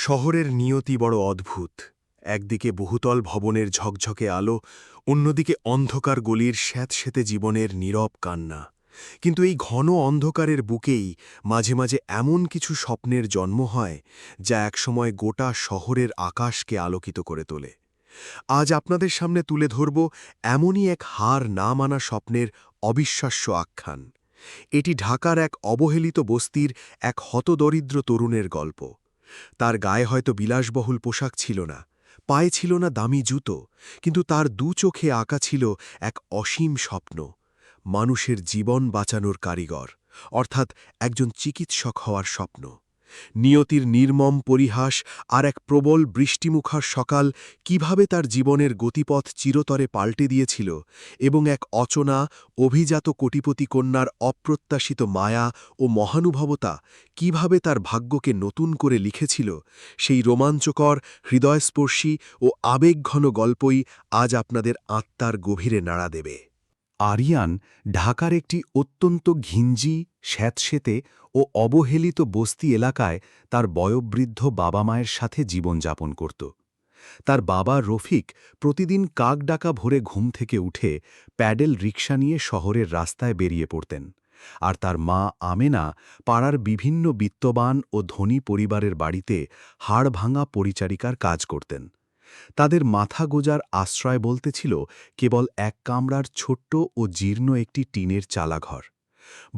শহরের নিয়তি বড় অদ্ভুত। একদিকে বহুতল ভবনের ঝকঝকে আলো, অন্যদিকে অন্ধকার গলির স্যাঁতসেঁতে জীবনের নীরব কান্না। কিন্তু এই ঘন অন্ধকারের বুকেই মাঝে মাঝে এমন কিছু স্বপ্নের জন্ম হয়, যা একসময় গোটা শহরের আকাশকে আলোকিত করে তোলে। আজ আপনাদের সামনে তুলে ধরব এমনই এক হার না মানা স্বপ্নের অবিশ্বাস্য আখ্যান। এটি ঢাকার এক অবহেলিত বস্তির এক হতদরিদ্র তরুণের গল্প। তার গায়ে হয়তো বিলাসবহুল পোশাক ছিল না, পায়ে ছিল না দামি জুতো, কিন্তু তার দু চোখে আঁকা ছিল এক অসীম স্বপ্ন, মানুষের জীবন বাঁচানোর কারিগর, অর্থাৎ একজন চিকিৎসক হওয়ার স্বপ্ন। নিয়তির নির্মম পরিহাস আর এক প্রবল বৃষ্টিমুখর সকাল কিভাবে তার জীবনের গতিপথ চিরতরে পাল্টে দিয়েছিল, এবং এক অচনা অভিজাত কোটিপতি কন্যার অপ্রত্যাশিত মায়া ও মহানুভবতা কিভাবে তার ভাগ্যকে নতুন করে লিখেছিল, সেই রোমাঞ্চকর, হৃদয়স্পর্শী ও আবেগঘন গল্পই আজ আপনাদের আত্মার গভীরে নাড়া দেবে। আরিয়ান ঢাকার একটি অত্যন্ত ঘিঞ্জি, স্যাঁতসেঁতে ও অবহেলিত বস্তি এলাকায় তার বয়োবৃদ্ধ বাবা মায়ের সাথে জীবনযাপন করত। তার বাবা রফিক প্রতিদিন কাকডাকা ভোরে ঘুম থেকে উঠে প্যাডেল রিকশা নিয়ে শহরের রাস্তায় বেরিয়ে পড়তেন, আর তার মা আমেনা পাড়ার বিভিন্ন বিত্তবান ও ধনী পরিবারের বাড়িতে হাড়ভাঙা পরিচারিকার কাজ করতেন। তাদের মাথা গোজার আশ্রয় বলতে ছিল কেবল এক কামরার ছোট্ট ও জীর্ণ একটি টিনের চালাঘর।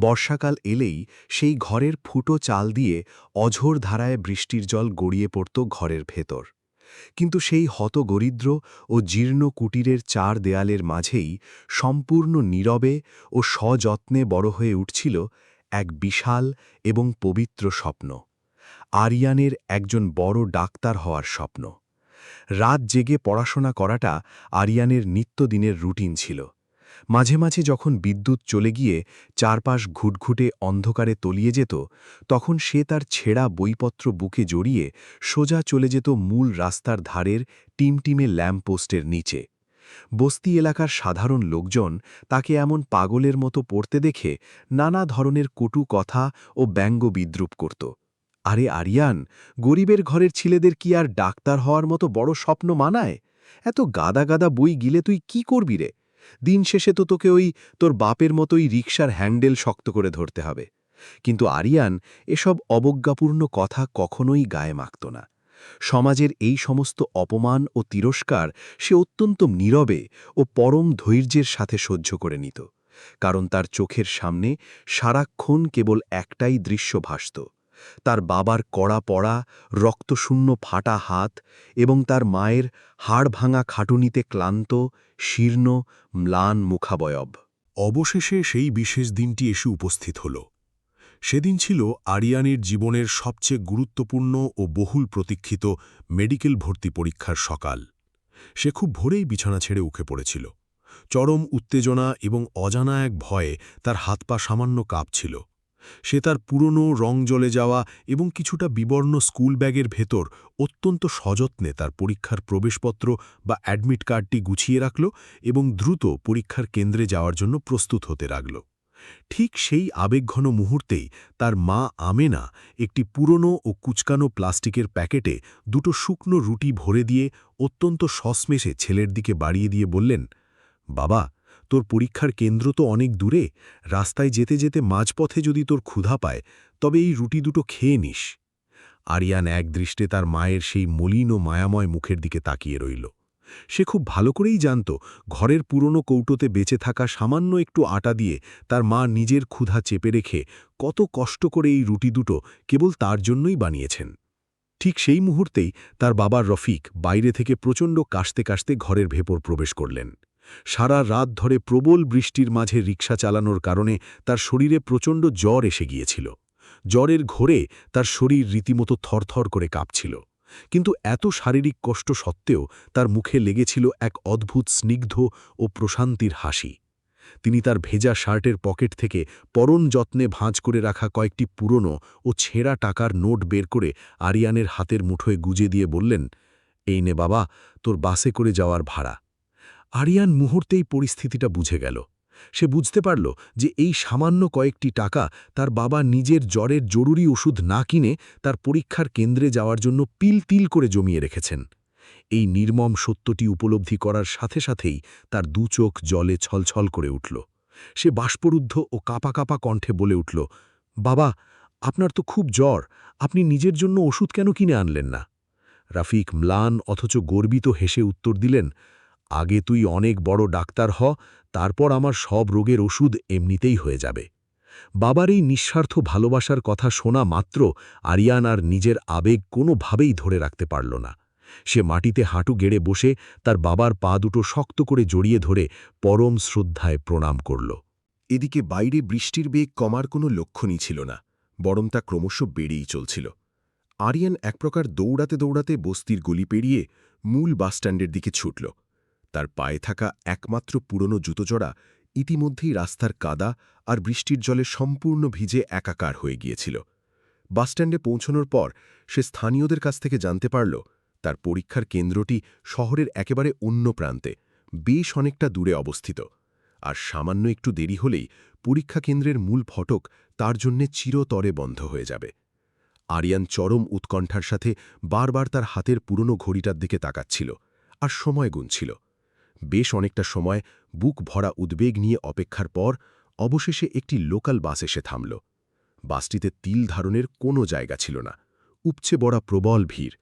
বর্ষাকাল এলেই সেই ঘরের ফুটো চাল দিয়ে অঝোর ধারায় বৃষ্টির জল গড়িয়ে পড়ত ঘরের ভেতর। কিন্তু সেই হতদরিদ্র ও জীর্ণ কুটিরের চার দেয়ালের মাঝেই সম্পূর্ণ নীরবে ও সযত্নে বড় হয়ে উঠছিল এক বিশাল এবং পবিত্র স্বপ্ন, আরিয়ানের একজন বড় ডাক্তার হওয়ার স্বপ্ন। রাত জেগে পড়াশোনা করাটা আরিয়ানের নিত্যদিনের রুটিন ছিল। মাঝে মাঝে যখন বিদ্যুৎ চলে গিয়ে চারপাশ ঘুটঘুটে অন্ধকারে তলিয়ে যেত, তখন সে তার ছেঁড়া বইপত্র বুকে জড়িয়ে সোজা চলে যেত মূল রাস্তার ধারের টিমটিমে ল্যাম্পপোস্টের নিচে। বস্তি এলাকার সাধারণ লোকজন তাকে এমন পাগলের মতো পড়তে দেখে নানা ধরনের কটু কথা ও ব্যঙ্গ বিদ্রূপ করত। আরে আরিয়ান, গরিবের ঘরের ছেলেদের কি আর ডাক্তার হওয়ার মতো বড় স্বপ্ন মানায়? এত গাদা গাদা বই গিলে তুই কি করবি রে? দিন শেষে তো তোকে তোর বাপের মতোই রিকশার হ্যান্ডেল শক্ত করে ধরতে হবে। কিন্তু আরিয়ান এসব অবজ্ঞাপূর্ণ কথা কখনোই গায়ে মাখত না। সমাজের এই সমস্ত অপমান ও তিরস্কার সে অত্যন্ত নীরবে ও পরম ধৈর্যের সাথে সহ্য করে নিত, কারণ তার চোখের সামনে সারাক্ষণ কেবল একটাই দৃশ্য ভাসত, তার বাবার কড়া পড়া, রক্তশূন্য ফাটা হাত এবং তার মায়ের হাড়ভাঙা খাটুনিতে ক্লান্ত, শীর্ণ, ম্লান মুখাবয়ব। অবশেষে সেই বিশেষ দিনটি এসে উপস্থিত হল। সেদিন ছিল আরিয়ানের জীবনের সবচেয়ে গুরুত্বপূর্ণ ও বহুল প্রতীক্ষিত মেডিকেল ভর্তি পরীক্ষার সকাল। সে খুব ভোরেই বিছানা ছেড়ে উঠে পড়েছিল। চরম উত্তেজনা এবং অজানা এক ভয়ে তার হাত পা সামান্য কাঁপছিল। সে তার পুরনো রং জ্বলে যাওয়া এবং কিছুটা বিবর্ণ স্কুল ব্যাগের ভেতর অত্যন্ত সযত্নে তার পরীক্ষার প্রবেশপত্র বা অ্যাডমিট কার্ডটি গুছিয়ে রাখল এবং দ্রুত পরীক্ষার কেন্দ্রে যাওয়ার জন্য প্রস্তুত হতে লাগল। ঠিক সেই আবেগঘন মুহূর্তেই তার মা আমেনা একটি পুরনো ও কুচকানো প্লাস্টিকের প্যাকেটে দুটো শুকনো রুটি ভরে দিয়ে অত্যন্ত সশ্মেষে ছেলের দিকে বাড়িয়ে দিয়ে বললেন, বাবা, তোর পরীক্ষার কেন্দ্র তো অনেক দূরে, রাস্তায় যেতে যেতে মাঝপথে যদি তোর ক্ষুধা পায় তবে এই রুটি দুটো খেয়ে নিস। আরিয়ান একদৃষ্টে তার মায়ের সেই মলিন ও মায়াময় মুখের দিকে তাকিয়ে রইল। সে খুব ভালো করেই জানত ঘরের পুরনো কৌটোতে বেঁচে থাকা সামান্য একটু আটা দিয়ে তার মা নিজের ক্ষুধা চেপে রেখে কত কষ্ট করে এই রুটি দুটো কেবল তার জন্যই বানিয়েছেন। ঠিক সেই মুহূর্তেই তার বাবা রফিক বাইরে থেকে প্রচণ্ড কাশতে কাশতে ঘরের ভেতর প্রবেশ করলেন। সারা রাত ধরে প্রবল বৃষ্টির মাঝে রিকশা চালানোর কারণে তার শরীরে প্রচণ্ড জ্বর এসে গিয়েছিল। জ্বরের ঘোরে তার শরীর রীতিমতো থরথর করে কাঁপছিল, কিন্তু এত শারীরিক কষ্ট সত্ত্বেও তার মুখে লেগেছিল এক অদ্ভুত স্নিগ্ধ ও প্রশান্তির হাসি। তিনি তার ভেজা শার্টের পকেট থেকে পরম যত্নে ভাঁজ করে রাখা কয়েকটি পুরনো ও ছেঁড়া টাকার নোট বের করে আরিয়ানের হাতের মুঠোয় গুজে দিয়ে বললেন, এই নে বাবা, তোর বাসে করে যাওয়ার ভাড়া। আরিয়ান মুহূর্তেই পরিস্থিতিটা বুঝে গেল। সে বুঝতে পারল যে এই সামান্য কয়েকটি টাকা তার বাবা নিজের জ্বরের জরুরি ওষুধ না কিনে তার পরীক্ষার কেন্দ্রে যাওয়ার জন্য তিল করে জমিয়ে রেখেছেন। এই নির্মম সত্যটি উপলব্ধি করার সাথে সাথেই তার দু চোখ জলে ছলছল করে উঠল। সে বাষ্পরুদ্ধ ও কাঁপা কাঁপা কণ্ঠে বলে উঠল, বাবা, আপনার তো খুব জ্বর, আপনি নিজের জন্য ওষুধ কেন কিনে আনলেন না? রাফিক ম্লান অথচ গর্বিত হেসে উত্তর দিলেন, আগে তুই অনেক বড় ডাক্তার হ, তারপর আমার সব রোগের ওষুধ এমনিতেই হয়ে যাবে। বাবার এই নিঃস্বার্থ ভালোবাসার কথা শোনা মাত্র আরিয়ান আর নিজের আবেগ কোনোভাবেই ধরে রাখতে পারল না। সে মাটিতে হাঁটু গেড়ে বসে তার বাবার পা দুটো শক্ত করে জড়িয়ে ধরে পরম শ্রদ্ধায় প্রণাম করল। এদিকে বাইরে বৃষ্টির বেগ কমার কোনো লক্ষণই ছিল না, বরং তা ক্রমশ বেড়েই চলছিল। আরিয়ান এক প্রকার দৌড়াতে দৌড়াতে বস্তির গলি পেরিয়ে মূল বাসস্ট্যান্ডের দিকে ছুটল। তার পায়ে থাকা একমাত্র পুরনো জুতোজোড়া ইতিমধ্যেই রাস্তার কাদা আর বৃষ্টির জলে সম্পূর্ণ ভিজে একাকার হয়ে গিয়েছিল। বাসস্ট্যান্ডে পৌঁছানোর পর সে স্থানীয়দের কাছ থেকে জানতে পারল তার পরীক্ষার কেন্দ্রটি শহরের একেবারে অন্য প্রান্তে, বেশ অনেকটা দূরে অবস্থিত। আর সামান্য একটু দেরি হলেই পরীক্ষা কেন্দ্রের মূল ফটক তার জন্যে চিরতরে বন্ধ হয়ে যাবে। আরিয়ান চরম উৎকণ্ঠার সাথে বারবার তার হাতের পুরনো ঘড়িটার দিকে তাকাচ্ছিল আর সময় গুনছিল। বেশ অনেকটা সময় বুক ভরা উদ্বেগ নিয়ে অপেক্ষার পর অবশেষে একটি লোকাল বাস এসে থামল। বাসটিতে তিল ধারণের কোনো জায়গা ছিল না, উপচে পড়া প্রবল ভিড়।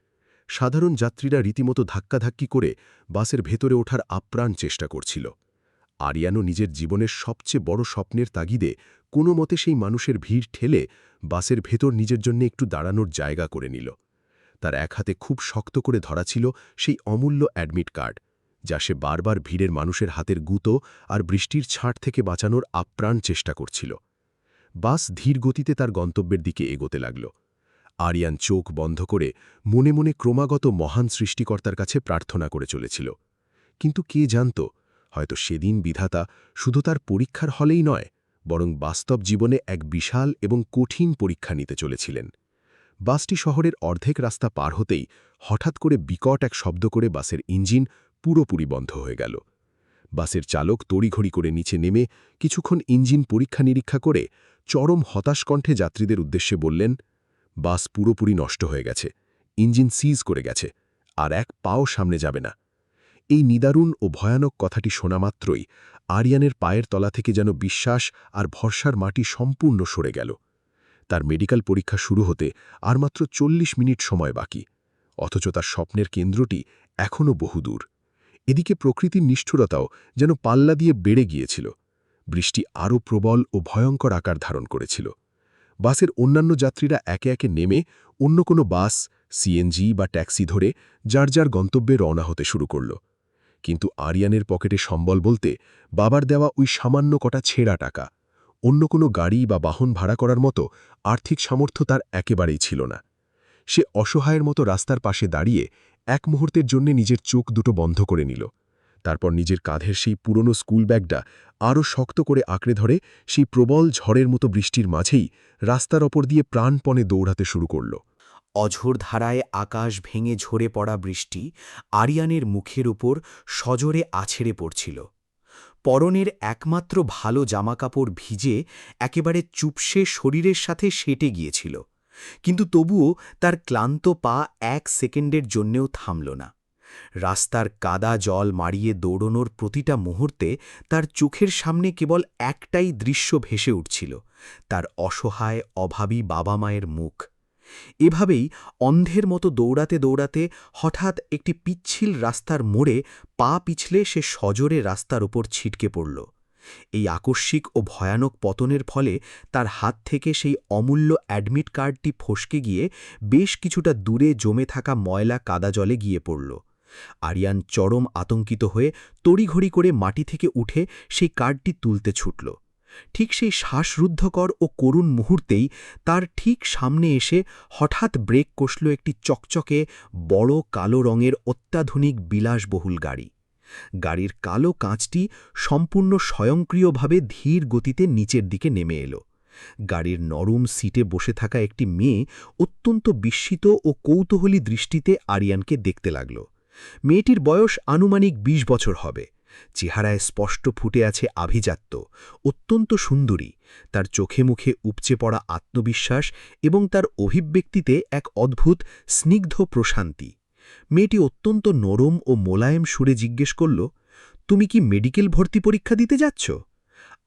সাধারণ যাত্রীরা রীতিমতো ধাক্কাধাক্কি করে বাসের ভেতরে ওঠার আপ্রাণ চেষ্টা করছিল। আরিয়ানও নিজের জীবনের সবচেয়ে বড় স্বপ্নের তাগিদে কোনো মতে সেই মানুষের ভিড় ঠেলে বাসের ভেতর নিজের জন্য একটু দাঁড়ানোর জায়গা করে নিল। তার এক হাতে খুব শক্ত করে ধরা ছিল সেই অমূল্য অ্যাডমিট কার্ড, যা সে বারবার ভিড়ের মানুষের হাতের গুঁতো আর বৃষ্টির ছাঁট থেকে বাঁচানোর আপ্রাণ চেষ্টা করছিল। বাস ধীর গতিতে তার গন্তব্যের দিকে এগোতে লাগল। আরিয়ান চোখ বন্ধ করে মনে মনে ক্রমাগত মহান সৃষ্টিকর্তার কাছে প্রার্থনা করে চলেছিল। কিন্তু কে জানত, হয়তো সেদিন বিধাতা শুধু তার পরীক্ষার হলেই নয়, বরং বাস্তব জীবনে এক বিশাল এবং কঠিন পরীক্ষা নিতে চলেছিলেন। বাসটি শহরের অর্ধেক রাস্তা পার হতেই হঠাৎ করে বিকট এক শব্দ করে বাসের ইঞ্জিন পুরোপুরি বন্ধ হয়ে গেল। বাসের চালক তড়িঘড়ি করে নিচে নেমে কিছুক্ষণ ইঞ্জিন পরীক্ষা নিরীক্ষা করে চরম হতাশ কণ্ঠে যাত্রীদের উদ্দেশ্যে বললেন, বাস পুরোপুরি নষ্ট হয়ে গেছে, ইঞ্জিন সিজ করে গেছে, আর এক পাও সামনে যাবে না। এই নিদারুণ ও ভয়ানক কথাটি শোনা মাত্রই আরিয়ানের পায়ের তলা থেকে যেন বিশ্বাস আর ভরসার মাটি সম্পূর্ণ সরে গেল। তার মেডিকেল পরীক্ষা শুরু হতে আর মাত্র 40 মিনিট সময় বাকি, অথচ তার স্বপ্নের কেন্দ্রটি এখনও বহুদূর। এদিকে প্রকৃতির নিষ্ঠুরতাও যেন পাল্লা দিয়ে বেড়ে গিয়েছিল। বৃষ্টি আরও প্রবল ও ভয়ঙ্কর আকার ধারণ করেছিল। বাসের অন্যান্য যাত্রীরা একে একে নেমে অন্য কোনো বাস, সিএনজি বা ট্যাক্সি ধরে যার যার গন্তব্যে রওনা হতে শুরু করল। কিন্তু আরিয়ানের পকেটে সম্বল বলতে বাবার দেওয়া ওই সামান্য কটা ছেঁড়া টাকা, অন্য কোনো গাড়ি বা বাহন ভাড়া করার মতো আর্থিক সামর্থ্য তার একেবারেই ছিল না। সে অসহায়ের মতো রাস্তার পাশে দাঁড়িয়ে এক মুহূর্তের জন্য নিজের চোখ দুটো বন্ধ করে নিল। তারপর নিজের কাঁধের সেই পুরনো স্কুল ব্যাগটা আরও শক্ত করে আঁকড়ে ধরে সেই প্রবল ঝড়ের মতো বৃষ্টির মাঝেই রাস্তার ওপর দিয়ে প্রাণপণে দৌড়াতে শুরু করল। অঝোর ধারায় আকাশ ভেঙে ঝরে পড়া বৃষ্টি আরিয়ানের মুখের উপর সজোরে আছড়ে পড়ছিল। পরনের একমাত্র ভালো জামাকাপড় ভিজে একেবারে চুপসে শরীরের সাথে সেটে গিয়েছিল, কিন্তু তবুও তার ক্লান্ত পা 1 সেকেন্ডের জন্যেও থামল না। রাস্তার কাদা জল মারিয়ে দৌড়নোর প্রতিটা মুহূর্তে তার চোখের সামনে কেবল একটাই দৃশ্য ভেসে উঠছিল, তার অসহায় অভাবী বাবা মায়ের মুখ। এভাবেই অন্ধের মতো দৌড়াতে দৌড়াতে হঠাৎ একটি পিচ্ছিল রাস্তার মোড়ে পা পিছলে সে সজোরে রাস্তার ওপর ছিটকে পড়ল। এই আকস্মিক ও ভয়ানক পতনের ফলে তার হাত থেকে সেই অমূল্য অ্যাডমিট কার্ডটি ফসকে গিয়ে বেশ কিছুটা দূরে জমে থাকা ময়লা কাদা জলে গিয়ে পড়ল। আরিয়ান চরম আতঙ্কিত হয়ে তড়িঘড়ি করে মাটি থেকে উঠে সেই কার্ডটি তুলতে ছুটল। ঠিক সেই শ্বাসরুদ্ধকর ও করুণ মুহূর্তেই তার ঠিক সামনে এসে হঠাৎ ব্রেক কষল একটি চকচকে বড় কালো রঙের অত্যাধুনিক বিলাসবহুল গাড়ি। গাড়ির কালো কাঁচটি সম্পূর্ণ স্বয়ংক্রিয়ভাবে ধীর গতিতে নিচের দিকে নেমে এলো। গাড়ির নরম সিটে বসে থাকা একটি মেয়ে অত্যন্ত বিস্মিত ও কৌতূহলী দৃষ্টিতে আরিয়ানকে দেখতে লাগল। মেয়েটির বয়স আনুমানিক 20 বছর হবে। চেহারায় স্পষ্ট ফুটে আছে আভিজাত্য, অত্যন্ত সুন্দরী, তার চোখে মুখে উপচে পড়া আত্মবিশ্বাস এবং তার অভিব্যক্তিতে এক অদ্ভুত স্নিগ্ধ প্রশান্তি। মেয়েটি অত্যন্ত নরম ও মোলায়েম সুরে জিজ্ঞেস করল, তুমি কি মেডিকেল ভর্তি পরীক্ষা দিতে যাচ্ছ?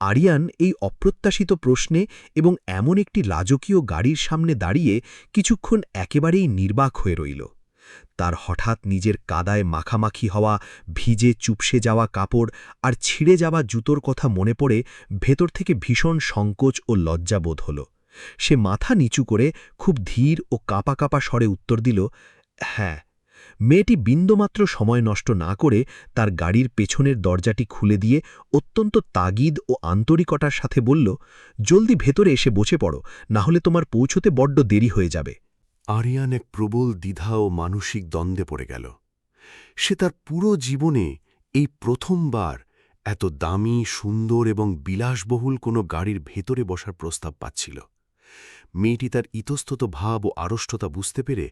আরিয়ান এই অপ্রত্যাশিত প্রশ্নে এবং এমন একটি রাজকীয় গাড়ির সামনে দাঁড়িয়ে কিছুক্ষণ একেবারেই নির্বাক হয়ে রইল। তার হঠাৎ নিজের কাদায় মাখামাখি হওয়া, ভিজে চুপসে যাওয়া কাপড় আর ছিঁড়ে যাওয়া জুতোর কথা মনে পড়ে ভেতর থেকে ভীষণ সংকোচ ও লজ্জাবোধ হল। সে মাথা নিচু করে খুব ধীর ও কাঁপা কাঁপা স্বরে উত্তর দিল, হ্যাঁ। মেয়েটি বিন্দুমাত্র সময় নষ্ট না করে তার গাড়ির পেছনের দরজাটি খুলে দিয়ে অত্যন্ত তাগিদ ও আন্তরিকতার সাথে বলল, জলদি ভেতরে এসে বসে পড়ো, না হলে তোমার পৌঁছতে বড্ড দেরি হয়ে যাবে। আরিয়ান এক প্রবল দ্বিধা ও মানসিক দ্বন্দ্বে পড়ে গেল। সে তার পুরো জীবনে এই প্রথমবার এত দামি, সুন্দর এবং বিলাসবহুল কোনো গাড়ির ভেতরে বসার প্রস্তাব পাচ্ছিল। মেয়েটি তার ইতস্তত ভাব ও আড়ষ্টতা বুঝতে পেরে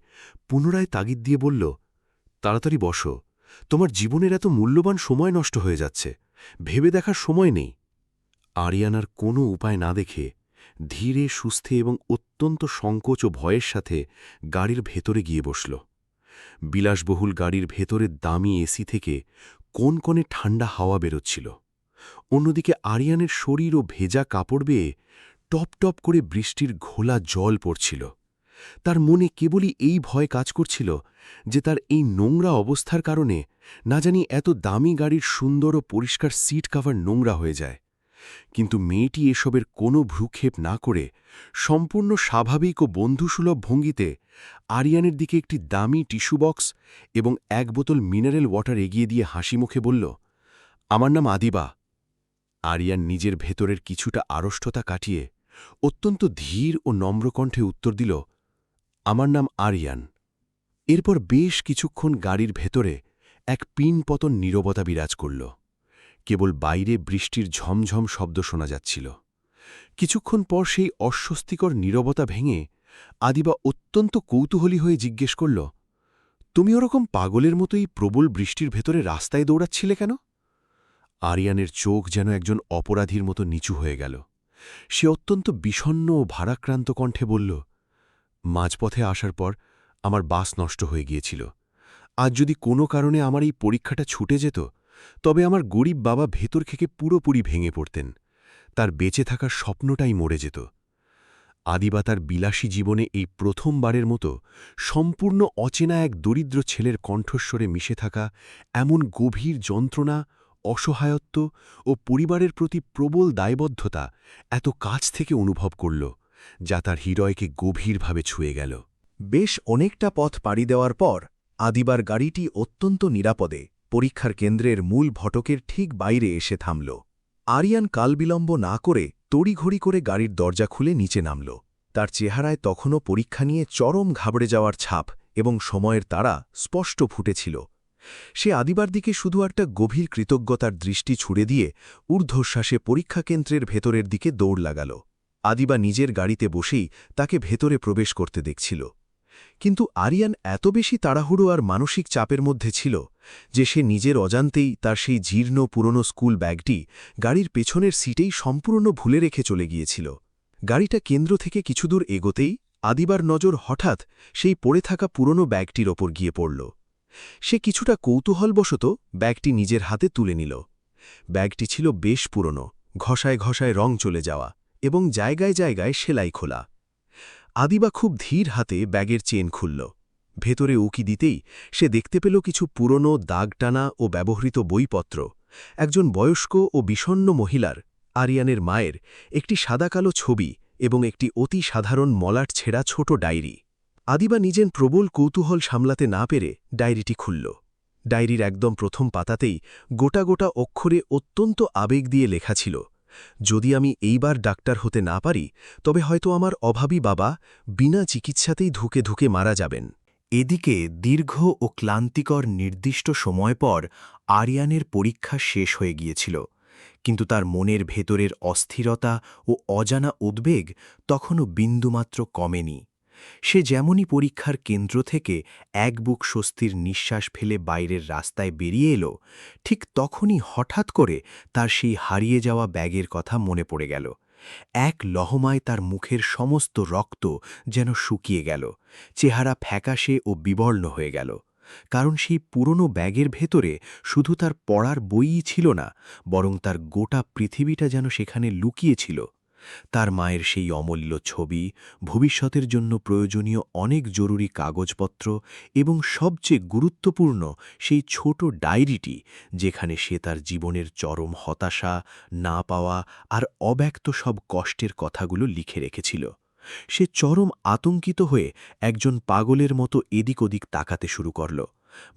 পুনরায় তাগিদ দিয়ে বলল, তাড়াতাড়ি বসো, তোমার জীবনের এত মূল্যবান সময় নষ্ট হয়ে যাচ্ছে, ভেবে দেখার সময় নেই। আরিয়ানার কোনো উপায় না দেখে ধীরে সুস্থে এবং অত্যন্ত সংকোচ ও ভয়ের সাথে গাড়ির ভেতরে গিয়ে বসল। বিলাসবহুল গাড়ির ভেতরের দামি এসি থেকে কোনকনে ঠান্ডা হাওয়া বেরোচ্ছিল। অন্যদিকে আরিয়ানের শরীর ও ভেজা কাপড় বেয়ে টপ টপ করে বৃষ্টির ঘোলা জল পড়ছিল। তার মনে কেবলই এই ভয় কাজ করছিল যে তার এই নোংরা অবস্থার কারণে না জানি এত দামি গাড়ির সুন্দর ও পরিষ্কার সিট কভার নোংরা হয়ে যায়। কিন্তু মেয়েটি এসবের কোনো ভ্রুক্ষেপ না করে সম্পূর্ণ স্বাভাবিক ও বন্ধুসুলভ ভঙ্গিতে আরিয়ানের দিকে একটি দামি টিস্যু বক্স এবং এক বোতল মিনারেল ওয়াটার এগিয়ে দিয়ে হাসি মুখে বলল, আমার নাম আদিবা। আরিয়ান নিজের ভেতরের কিছুটা আড়ষ্টতা কাটিয়ে অত্যন্ত ধীর ও নম্রকণ্ঠে উত্তর দিল, আমার নাম আরিয়ান। এরপর বেশ কিছুক্ষণ গাড়ির ভেতরে এক পিনপতন নীরবতা বিরাজ করল। কেবল বাইরে বৃষ্টির ঝমঝম শব্দ শোনা যাচ্ছিল। কিছুক্ষণ পর সেই অস্বস্তিকর নীরবতা ভেঙে আদিবা অত্যন্ত কৌতূহলী হয়ে জিজ্ঞেস করল, তুমি ওরকম পাগলের মতোই প্রবল বৃষ্টির ভেতরে রাস্তায় দৌড়াচ্ছিলে কেন? আরিয়ানের চোখ যেন একজন অপরাধীর মতো নিচু হয়ে গেল। সে অত্যন্ত বিষণ্ণ ও ভারাক্রান্ত কণ্ঠে বলল, মাঝপথে আসার পর আমার বাস নষ্ট হয়ে গিয়েছিল। আজ যদি কোনো কারণে আমার এই পরীক্ষাটা ছুটে যেত, তবে আমার গরিব বাবা ভেতর থেকে পুরোপুরি ভেঙে পড়তেন। তার বেঁচে থাকার স্বপ্নটাই মরে যেত। আদিবা তার বিলাসী জীবনে এই প্রথমবারের মতো সম্পূর্ণ অচেনা এক দরিদ্র ছেলের কণ্ঠস্বরে মিশে থাকা এমন গভীর যন্ত্রণা, অসহায়ত্ব ও পরিবারের প্রতি প্রবল দায়বদ্ধতা এত কাছ থেকে অনুভব করল, যা তার হৃদয়কে গভীরভাবে ছুঁয়ে গেল। বেশ অনেকটা পথ পাড়ি দেওয়ার পর আদিবার গাড়িটি অত্যন্ত নিরাপদে পরীক্ষার কেন্দ্রের মূল ফটকের ঠিক বাইরে এসে থামল। আরিয়ান কালবিলম্ব না করে তড়িঘড়ি করে গাড়ির দরজা খুলে নিচে নামল। তার চেহারায় তখনও পরীক্ষা নিয়ে চরম ঘাবড়ে যাওয়ার ছাপ এবং সময়ের তাড়া স্পষ্ট ফুটেছিল। সে আদিবার দিকে শুধু একটা গভীর কৃতজ্ঞতার দৃষ্টি ছুড়ে দিয়ে ঊর্ধ্বশ্বাসে পরীক্ষা কেন্দ্রের ভেতরের দিকে দৌড় লাগাল। আদিবা নিজের গাড়িতে বসেই তাকে ভেতরে প্রবেশ করতে দেখছিল। কিন্তু আরিয়ান এত বেশি তাড়াহুড়ো আর মানসিক চাপের মধ্যে ছিল যে সে নিজের অজান্তেই তার সেই জীর্ণ পুরনো স্কুল ব্যাগটি গাড়ির পেছনের সিটেই সম্পূর্ণ ভুলে রেখে চলে গিয়েছিল। গাড়িটা কেন্দ্র থেকে কিছুদূর এগোতেই আদিবার নজর হঠাৎ সেই পড়ে থাকা পুরনো ব্যাগটির ওপর গিয়ে পড়ল। সে কিছুটা কৌতূহলবশত ব্যাগটি নিজের হাতে তুলে নিল। ব্যাগটি ছিল বেশ পুরনো, ঘষায় ঘষায় রং চলে যাওয়া এবং জায়গায় জায়গায় সেলাই খোলা। আদিবা খুব ধীর হাতে ব্যাগের চেন খুলল। ভেতরে উকি দিতেই সে দেখতে পেল কিছু পুরনো দাগটানা ও ব্যবহৃত বইপত্র, একজন বয়স্ক ও বিষণ্ণ মহিলার, আরিয়ানের মায়ের একটি সাদাকালো ছবি এবং একটি অতি সাধারণ মলাট ছেঁড়া ছোট ডায়েরি। আদিবা নিজের প্রবল কৌতূহল সামলাতে না পেরে ডায়েরিটি খুলল। ডায়েরির একদম প্রথম পাতাতেই গোটা গোটা অক্ষরে অত্যন্ত আবেগ দিয়ে লেখা ছিল, যদি আমি এইবার ডাক্তার হতে না পারি তবে হয়তো আমার অভাবী বাবা বিনা চিকিৎসাতেই ধুকে ধুকে মারা যাবেন। এদিকে দীর্ঘ ও ক্লান্তিকর নির্দিষ্ট সময় পর আরিয়ানের পরীক্ষা শেষ হয়ে গিয়েছিল, কিন্তু তার মনের ভেতরের অস্থিরতা ও অজানা উদ্বেগ তখনও বিন্দুমাত্র কমেনি। সে যেমনই পরীক্ষার কেন্দ্র থেকে এক বুক স্বস্তির নিঃশ্বাস ফেলে বাইরের রাস্তায় বেরিয়ে এলো, ঠিক তখনই হঠাৎ করে তার সেই হারিয়ে যাওয়া ব্যাগের কথা মনে পড়ে গেল। এক লহমায় তার মুখের সমস্ত রক্ত যেন শুকিয়ে গেল, চেহারা ফ্যাকাশে ও বিবর্ণ হয়ে গেল। কারণ সেই পুরনো ব্যাগের ভেতরে শুধু তার পড়ার বইই ছিল না, বরং তার গোটা পৃথিবীটা যেন সেখানে লুকিয়েছিল। তার মায়ের সেই অমূল্য ছবি, ভবিষ্যতের জন্য প্রয়োজনীয় অনেক জরুরি কাগজপত্র এবং সবচেয়ে গুরুত্বপূর্ণ সেই ছোট ডায়েরিটি, যেখানে সে তার জীবনের চরম হতাশা, না পাওয়া আর অব্যক্ত সব কষ্টের কথাগুলো লিখে রেখেছিল। সে চরম আতঙ্কিত হয়ে একজন পাগলের মতো এদিক ওদিক তাকাতে শুরু করল।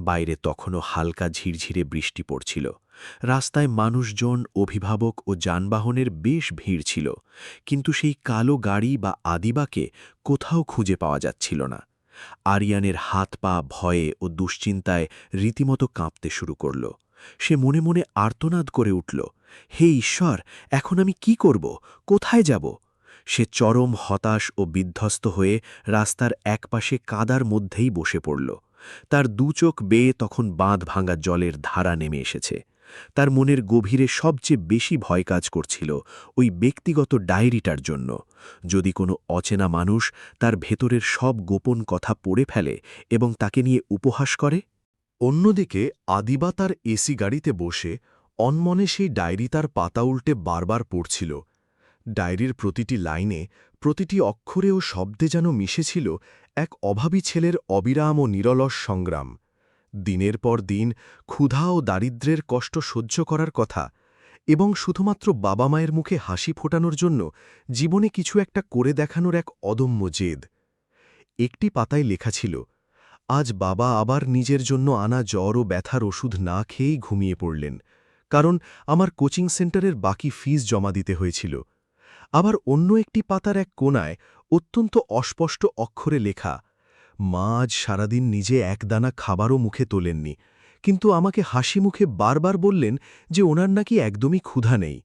বাইরে তখনও হালকা ঝিরঝিরে বৃষ্টি পড়ছিল। রাস্তায় মানুষজন, অভিভাবক ও যানবাহনের বেশ ভিড় ছিল, কিন্তু সেই কালো গাড়ি বা আদিবাকে কোথাও খুঁজে পাওয়া যাচ্ছিল না। আরিয়ানের হাত পা ভয়ে ও দুশ্চিন্তায় রীতিমতো কাঁপতে শুরু করল। সে মনে মনে আর্তনাদ করে উঠল, হে ঈশ্বর, এখন আমি কি করব? কোথায় যাব? সে চরম হতাশ ও বিধ্বস্ত হয়ে রাস্তার একপাশে কাদার মধ্যেই বসে পড়ল। তার চোখ বেয়ে তখন বাঁধ ভাঙা জলের ধারা নেমে এসেছে। তার মনের গভীরে সবচেয়ে বেশি ভয় কাজ করছিল ওই ব্যক্তিগত ডায়েরিটার জন্য। যদি কোনো অচেনা মানুষ তার ভেতরের সব গোপন কথা পড়ে ফেলে এবং তাকে নিয়ে উপহাস করে। অন্যদিকে আদিবা তার এসি গাড়িতে বসে অনমনে সেই ডায়েরি তার পাতা উল্টে বারবার পড়ছিল। ডায়েরির প্রতিটি লাইনে, প্রতিটি অক্ষরে ও শব্দে যেন মিশেছিল এক অভাবী ছেলের অবিরাম ও নিরলস সংগ্রাম। দিনের পর দিন ক্ষুধা ও দারিদ্র্যের কষ্ট সহ্য করার কথা, এবং শুধুমাত্র বাবা মায়ের মুখে হাসি ফোটানোর জন্য জীবনে কিছু একটা করে দেখানোর এক অদম্য জেদ। একটি পাতায় লেখা ছিল, আজ বাবা আবার নিজের জন্য আনা জ্বর ও ব্যথার ওষুধ না খেয়েই ঘুমিয়ে পড়লেন, কারণ আমার কোচিং সেন্টারের বাকি ফিস জমা দিতে হয়েছিল। আবার অন্য একটি পাতার এক কোণায় অত্যন্ত অস্পষ্ট অক্ষরে লেখা, মা আজ সারাদিন নিজে একদানা খাবারও মুখে তোলেননি, কিন্তু আমাকে হাসি মুখে বারবার বললেন যে ওনার নাকি একদমই ক্ষুধা নেই।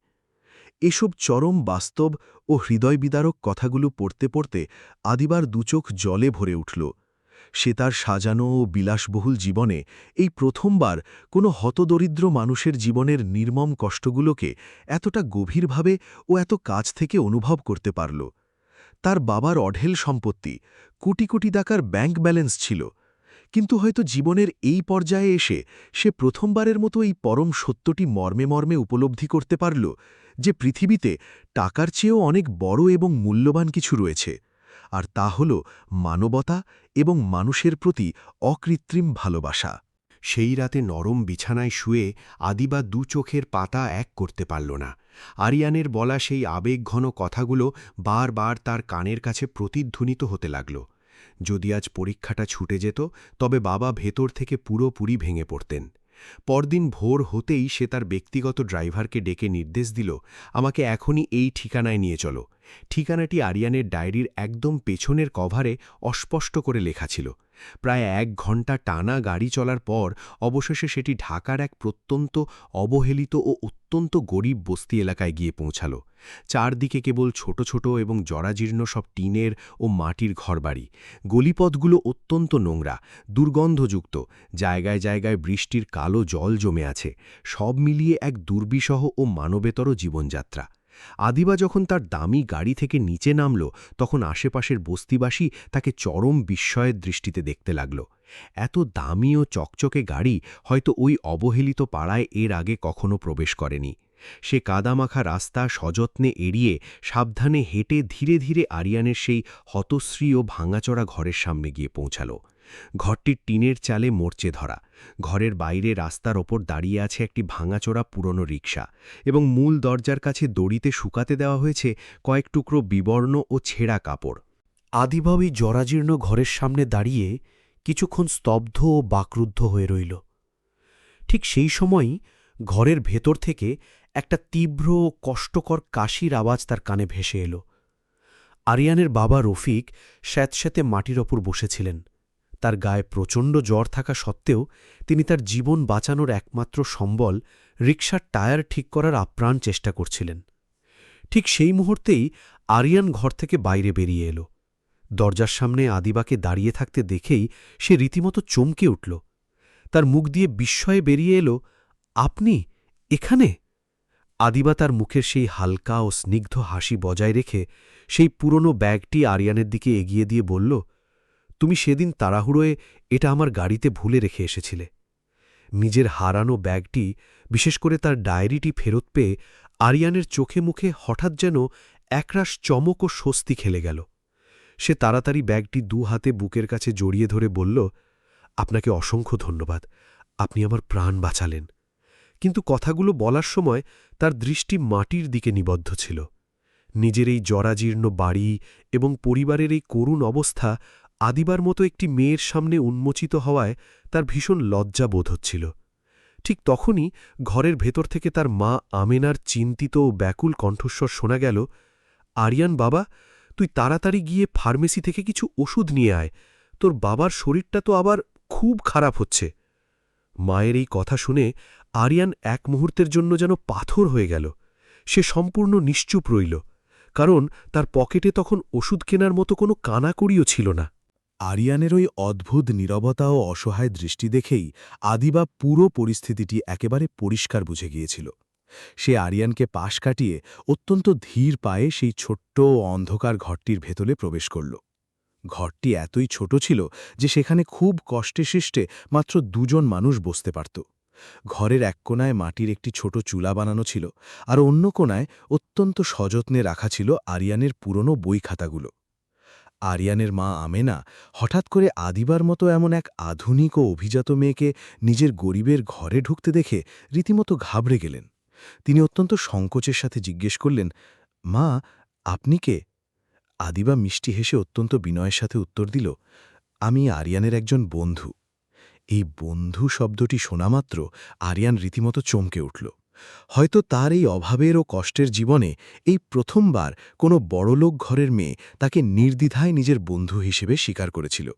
এসব চরম বাস্তব ও হৃদয়বিদারক কথাগুলো পড়তে পড়তে আদিবার দুচোখ জলে ভরে উঠল। সে তার সাজানো ও বিলাসবহুল জীবনে এই প্রথমবার কোনো হতদরিদ্র মানুষের জীবনের নির্মম কষ্টগুলোকে এতটা গভীরভাবে ও এত কাছ থেকে অনুভব করতে পারল। তার বাবার অঢেল সম্পত্তি, কোটি কোটি টাকার ব্যাংক ব্যালেন্স ছিল, কিন্তু হয়তো জীবনের এই পর্যায়ে এসে সে প্রথমবারের মতো এই পরম সত্যটি মর্মে মর্মে উপলব্ধি করতে পারল যে পৃথিবীতে টাকার চেয়েও অনেক বড় এবং মূল্যবান কিছু রয়েছে, আর তা হল মানবতা এবং মানুষের প্রতি অকৃত্রিম ভালোবাসা। সেই রাতে নরম বিছানায় শুয়ে আদিবা চোখের পাতা এক করতে পারল না। আরিয়ানের বলা সেই আবেগঘন কথাগুলো বারবার তার কানের কাছে প্রতিধ্বনিত হতে লাগল। যদি আজ পরীক্ষাটা ছুটে যেত, তবে বাবা ভেতর থেকে পুরোপুরি ভেঙে পড়তেন। পরদিন ভোর হতেই সে তার ব্যক্তিগত ড্রাইভারকে ডেকে নির্দেশ দিল, আমাকে এখনই এই ঠিকানায় নিয়ে চলো। ঠিকানাটি আরিয়ানের ডায়েরির একদম পেছনের কভারে অস্পষ্ট করে লেখা ছিল। প্রায় 1 ঘণ্টা টানা গাড়ি চলার পর অবশেষে সেটি ঢাকার এক প্রত্যন্ত অবহেলিত ও অত্যন্ত গরিব বস্তি এলাকায় গিয়ে পৌঁছাল। চারদিকে কেবল ছোট ছোট এবং জরাজীর্ণ সব টিনের ও মাটির ঘরবাড়ি। গলিপথগুলো অত্যন্ত নোংরা, দুর্গন্ধযুক্ত, জায়গায় জায়গায় বৃষ্টির কালো জল জমে আছে। সব মিলিয়ে এক দুর্বিষহ ও মানবেতর জীবনযাত্রা। আদিবা যখন তার দামি গাড়ি থেকে নিচে নামল, তখন আশেপাশের বস্তিবাসী তাকে চরম বিস্ময়ের দৃষ্টিতে দেখতে লাগল। এত দামি ও চকচকে গাড়ি হয়তো ওই অবহেলিত পাড়ায় এর আগে কখনো প্রবেশ করেনি। সে কাদামাখা রাস্তা সযত্নে এড়িয়ে সাবধানে হেঁটে ধীরে ধীরে আরিয়ানের সেই হতশ্রী ও ভাঙাচড়া ঘরের সামনে গিয়ে পৌঁছাল। ঘরটির টিনের চালে মরচে ধরা। ঘরের বাইরে রাস্তার ওপর দাঁড়িয়ে আছে একটি ভাঙাচোরা পুরনো রিকশা, এবং মূল দরজার কাছে দড়িতে শুকাতে দেওয়া হয়েছে কয়েক টুকরো বিবর্ণ ও ছেঁড়া কাপড়। আদিবা ওই জরাজীর্ণ ঘরের সামনে দাঁড়িয়ে কিছুক্ষণ স্তব্ধ ও বাকরুদ্ধ হয়ে রইল। ঠিক সেই সময়ই ঘরের ভেতর থেকে একটা তীব্র ও কষ্টকর কাশির আওয়াজ তার কানে ভেসে এল। আরিয়ানের বাবা রফিক স্যাঁতস্যাঁতে মাটির ওপর বসেছিলেন। তার গায়ে প্রচণ্ড জ্বর থাকা সত্ত্বেও তিনি তার জীবন বাঁচানোর একমাত্র সম্বল, রিকশার টায়ার ঠিক করার আপ্রাণ চেষ্টা করছিলেন। ঠিক সেই মুহূর্তেই আরিয়ান ঘর থেকে বাইরে বেরিয়ে এল। দরজার সামনে আদিবাকে দাঁড়িয়ে থাকতে দেখেই সে রীতিমতো চমকে উঠল। তার মুখ দিয়ে বিস্ময়ে বেরিয়ে এলো, আপনি এখানে? আদিবা তার মুখের সেই হালকা ও স্নিগ্ধ হাসি বজায় রেখে সেই পুরনো ব্যাগটি আরিয়ানের দিকে এগিয়ে দিয়ে বলল, তুমি সেদিন তাড়াহুড়োয় এটা আমার গাড়িতে ভুলে রেখে এসেছিলে। নিজের হারানো ব্যাগটি, বিশেষ করে তার ডায়েরিটি ফেরত পেয়ে আরিয়ানের চোখে মুখে হঠাৎ যেন একরাশ চমক ও স্বস্তি খেলে গেল। সে তাড়াতাড়ি ব্যাগটি 2 হাতে বুকের কাছে জড়িয়ে ধরে বলল, আপনাকে অসংখ্য ধন্যবাদ, আপনি আমার প্রাণ বাঁচালেন। কিন্তু কথাগুলো বলার সময় তার দৃষ্টি মাটির দিকে নিবদ্ধ ছিল। নিজের এই জরাজীর্ণ বাড়ি এবং পরিবারের এই করুণ অবস্থা আদিবার মতো একটি মেয়ের সামনে উন্মোচিত হওয়ায় তার ভীষণ লজ্জা বোধ হচ্ছিল। ঠিক তখনই ঘরের ভেতর থেকে তার মা আমেনার চিন্তিত ও ব্যাকুল কণ্ঠস্বর শোনা গেল, আরিয়ান বাবা, তুই তাড়াতাড়ি গিয়ে ফার্মেসি থেকে কিছু ওষুধ নিয়ে আয়, তোর বাবার শরীরটা তো আবার খুব খারাপ হচ্ছে। মায়ের এই কথা শুনে আরিয়ান এক মুহূর্তের জন্য যেন পাথর হয়ে গেল। সে সম্পূর্ণ নিশ্চুপ রইল, কারণ তার পকেটে তখন ওষুধ কেনার মতো কোনো কানাকড়িও ছিল না। আরিয়ানের ওই অদ্ভুত নীরবতা ও অসহায় দৃষ্টি দেখেই আদিবা পুরো পরিস্থিতিটি একেবারে পরিষ্কার বুঝে গিয়েছিল। সে আরিয়ানকে পাশ কাটিয়ে অত্যন্ত ধীর পায়ে সেই ছোট্ট ও অন্ধকার ঘরটির ভেতরে প্রবেশ করল। ঘরটি এতই ছোট ছিল যে সেখানে খুব কষ্টে সৃষ্টে মাত্র 2 জন মানুষ বসতে পারত। ঘরের এক কোণায় মাটির একটি ছোট চুলা বানানো ছিল, আর অন্য কোণায় অত্যন্ত সযত্নে রাখা ছিল আরিয়ানের পুরনো বই খাতাগুলো। আরিয়ানের মা আমেনা হঠাৎ করে আদিবার মতো এমন এক আধুনিক ও অভিজাত মেয়েকে নিজের গরিবের ঘরে ঢুকতে দেখে রীতিমতো ঘাবড়ে গেলেন। তিনি অত্যন্ত সংকোচের সাথে জিজ্ঞেস করলেন, মা, আপনি কে? আদিবা মিষ্টি হেসে অত্যন্ত বিনয়ের সাথে উত্তর দিল, আমি আরিয়ানের একজন বন্ধু। এই বন্ধু শব্দটি শোনামাত্র আরিয়ান রীতিমতো চমকে উঠল। হয়তো তার এই অভাবের ও কষ্টের জীবনে এই প্রথমবার কোনো বড়লোক ঘরের মেয়ে তাকে নির্দ্বিধায় নিজের বন্ধু হিসেবে স্বীকার করেছিল।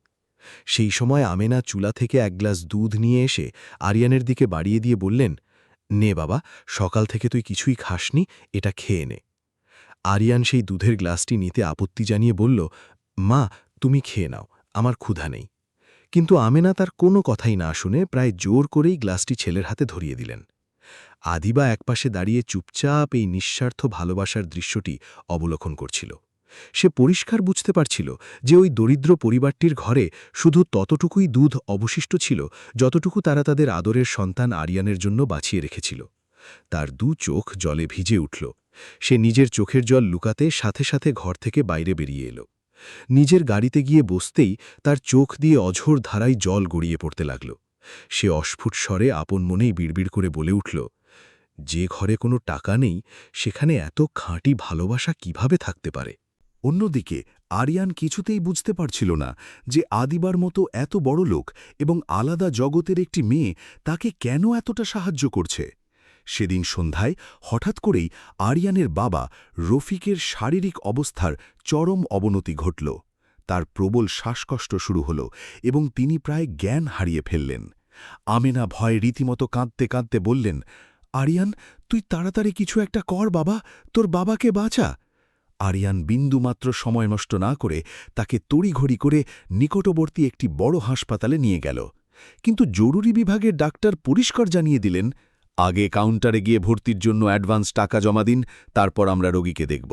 সেই সময় আমেনা চুলা থেকে 1 গ্লাস দুধ নিয়ে এসে আরিয়ানের দিকে বাড়িয়ে দিয়ে বললেন, নে বাবা, সকাল থেকে তুই কিছুই খাসনি, এটা খেয়ে নে। আরিয়ান সেই দুধের গ্লাসটি নিতে আপত্তি জানিয়ে বলল, মা, তুমি খেয়ে নাও, আমার ক্ষুধা নেই। কিন্তু আমেনা তার কোনো কথাই না শুনে প্রায় জোর করেই গ্লাসটি ছেলের হাতে ধরিয়ে দিলেন। আদিবা একপাশে দাঁড়িয়ে চুপচাপ এই নিঃস্বার্থ ভালোবাসার দৃশ্যটি অবলোকন করছিল। সে পরিষ্কার বুঝতে পারছিল যে ওই দরিদ্র পরিবারটির ঘরে শুধু ততটুকুই দুধ অবশিষ্ট ছিল যতটুকু তারা তাদের আদরের সন্তান আরিয়ানের জন্য বাঁচিয়ে রেখেছিল। তার 2 চোখ জলে ভিজে উঠল। সে নিজের চোখের জল লুকাতে সাথে সাথে ঘর থেকে বাইরে বেরিয়ে এল। নিজের গাড়িতে গিয়ে বসতেই তার চোখ দিয়ে অঝোর ধারায় জল গড়িয়ে পড়তে লাগল। সে অস্ফুট স্বরে আপন মনেই বিড়বিড় করে বলে উঠল, যে ঘরে কোনো টাকা নেই সেখানে এত খাঁটি ভালোবাসা কিভাবে থাকতে পারে? অন্যদিকে আরিয়ান কিছুতেই বুঝতে পারছিল না যে আদিবার মতো এত বড় লোক এবং আলাদা জগতের একটি মেয়ে তাকে কেন এতটা সাহায্য করছে। সেদিন সন্ধ্যায় হঠাৎ করেই আরিয়ানের বাবা রফিকের শারীরিক অবস্থার চরম অবনতি ঘটল। তার প্রবল শ্বাসকষ্ট শুরু হল এবং তিনি প্রায় জ্ঞান হারিয়ে ফেললেন। আমেনা ভয়ে রীতিমতো কাঁদতে কাঁদতে বললেন, আরিয়ান, তুই তাড়াতাড়ি কিছু একটা কর বাবা, তোর বাবাকে বাঁচা। আরিয়ান বিন্দুমাত্র সময় নষ্ট না করে তাকে তড়িঘড়ি করে নিকটবর্তী একটি বড় হাসপাতালে নিয়ে গেল। কিন্তু জরুরি বিভাগের ডাক্তার পরিষ্কার জানিয়ে দিলেন, আগে কাউন্টারে গিয়ে ভর্তির জন্য অ্যাডভান্স টাকা জমা দিন, তারপর আমরা রোগীকে দেখব।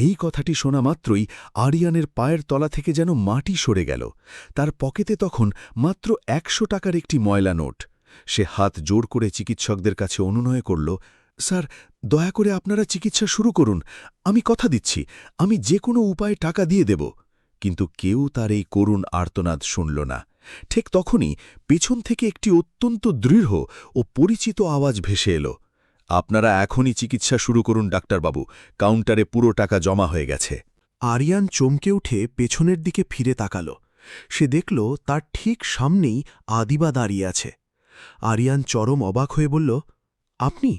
এই কথাটি শোনা মাত্রই আরিয়ানের পায়ের তলা থেকে যেন মাটি সরে গেল। তার পকেটে তখন মাত্র 100 টাকার একটি ময়লা নোট। সে হাত জোর করে চিকিৎসকদের কাছে অনুনয় করল, স্যার, দয়া করে আপনারা চিকিৎসা শুরু করুন, আমি কথা দিচ্ছি, আমি যে কোনো উপায়ে টাকা দিয়ে দেব। কিন্তু কেউ তার এই করুণ আর্তনাদ শুনল না। ঠিক তখনই পেছন থেকে একটি অত্যন্ত দৃঢ় ও পরিচিত আওয়াজ ভেসে এল, আপনারা এখনই চিকিৎসা শুরু করুন ডাক্তারবাবু, কাউন্টারে পুরো টাকা জমা হয়ে গেছে। আরিয়ান চমকে উঠে পেছনের দিকে ফিরে তাকাল। সে দেখল তার ঠিক সামনেই আদিবা দাঁড়িয়ে আছে। আরিয়ান চরম অবাক হয়ে বলল, আপনি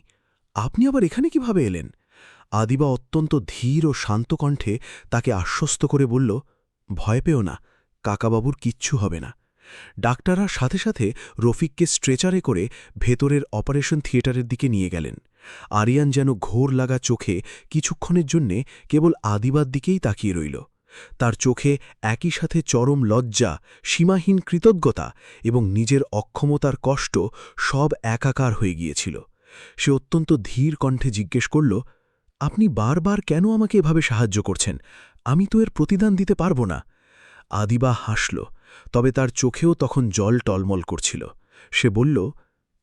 আপনি আবার এখানে কিভাবে এলেন? আদিবা অত্যন্ত ধীর ও শান্ত কণ্ঠে তাকে আশ্বস্ত করে বলল, ভয় পেও না, কাকাবাবুর কিচ্ছু হবে না। ডাক্তাররা সাথে সাথে রফিককে স্ট্রেচারে করে ভেতরের অপারেশন থিয়েটারের দিকে নিয়ে গেলেন। আরিয়ান যেন ঘোর লাগা চোখে কিছুক্ষণের জন্যে কেবল আদিবার দিকেই তাকিয়ে রইল। তার চোখে একই সাথে চরম লজ্জা, সীমাহীন কৃতজ্ঞতা এবং নিজের অক্ষমতার কষ্ট সব একাকার হয়ে গিয়েছিল। সে অত্যন্ত ধীর কণ্ঠে জিজ্ঞেস করল, আপনি বারবার কেন আমাকে এভাবে সাহায্য করছেন? আমি তো এর প্রতিদান দিতে পারব না। আদিবা হাসল, তবে তার চোখেও তখন জল টলমল করছিল। সে বলল,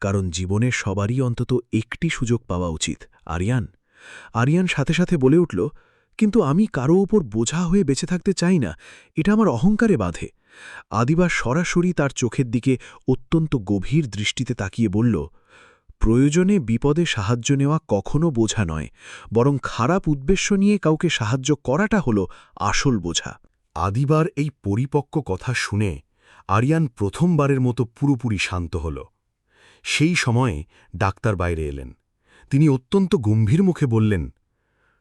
কারণ জীবনে সবারই অন্তত একটি সুযোগ পাওয়া উচিত, আরিয়ান। আরিয়ান সাথে সাথে বলে উঠল, কিন্তু আমি কারো উপর বোঝা হয়ে বেঁচে থাকতে চাই না, এটা আমার অহংকারে বাধে। আদিবা সরাসরি তার চোখের দিকে অত্যন্ত গভীর দৃষ্টিতে তাকিয়ে বলল, প্রয়োজনে বিপদে সাহায্য নেওয়া কখনো বোঝা নয়, বরং খারাপ উদ্দেশ্য নিয়ে কাউকে সাহায্য করাটা হল আসল বোঝা। আদিবার এই পরিপক্ক কথা শুনে আরিয়ান প্রথমবারের মতো পুরোপুরি শান্ত হল। সেই সময়ে ডাক্তার বাইরে এলেন। তিনি অত্যন্ত গম্ভীর মুখে বললেন,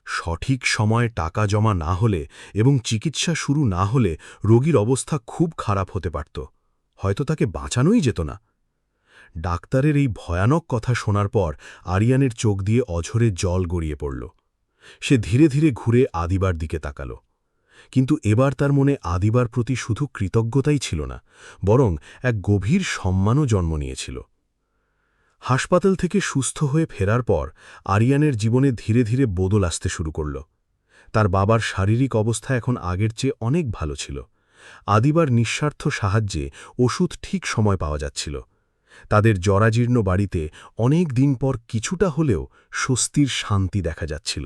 সঠিক সময়ে টাকা জমা না হলে এবং চিকিৎসা শুরু না হলে রোগীর অবস্থা খুব খারাপ হতে পারত, হয়তো তাকে বাঁচানোই যেত না। ডাক্তারের এই ভয়ানক কথা শোনার পর আরিয়ানের চোখ দিয়ে অঝরে জল গড়িয়ে পড়ল। সে ধীরে ধীরে ঘুরে আদিবার দিকে তাকাল। কিন্তু এবার তার মনে আদিবার প্রতি শুধু কৃতজ্ঞতাই ছিল না, বরং এক গভীর সম্মানও জন্ম নিয়েছিল। হাসপাতাল থেকে সুস্থ হয়ে ফেরার পর আরিয়ানের জীবনে ধীরে ধীরে বদল আসতে শুরু করল। তার বাবার শারীরিক অবস্থা এখন আগের চেয়ে অনেক ভালো ছিল। আদিবার নিঃস্বার্থ সাহায্যে ওষুধ ঠিক সময় পাওয়া যাচ্ছিল। তাদের জরাজীর্ণ বাড়িতে অনেক দিন পর কিছুটা হলেও স্বস্তির শান্তি দেখা যাচ্ছিল।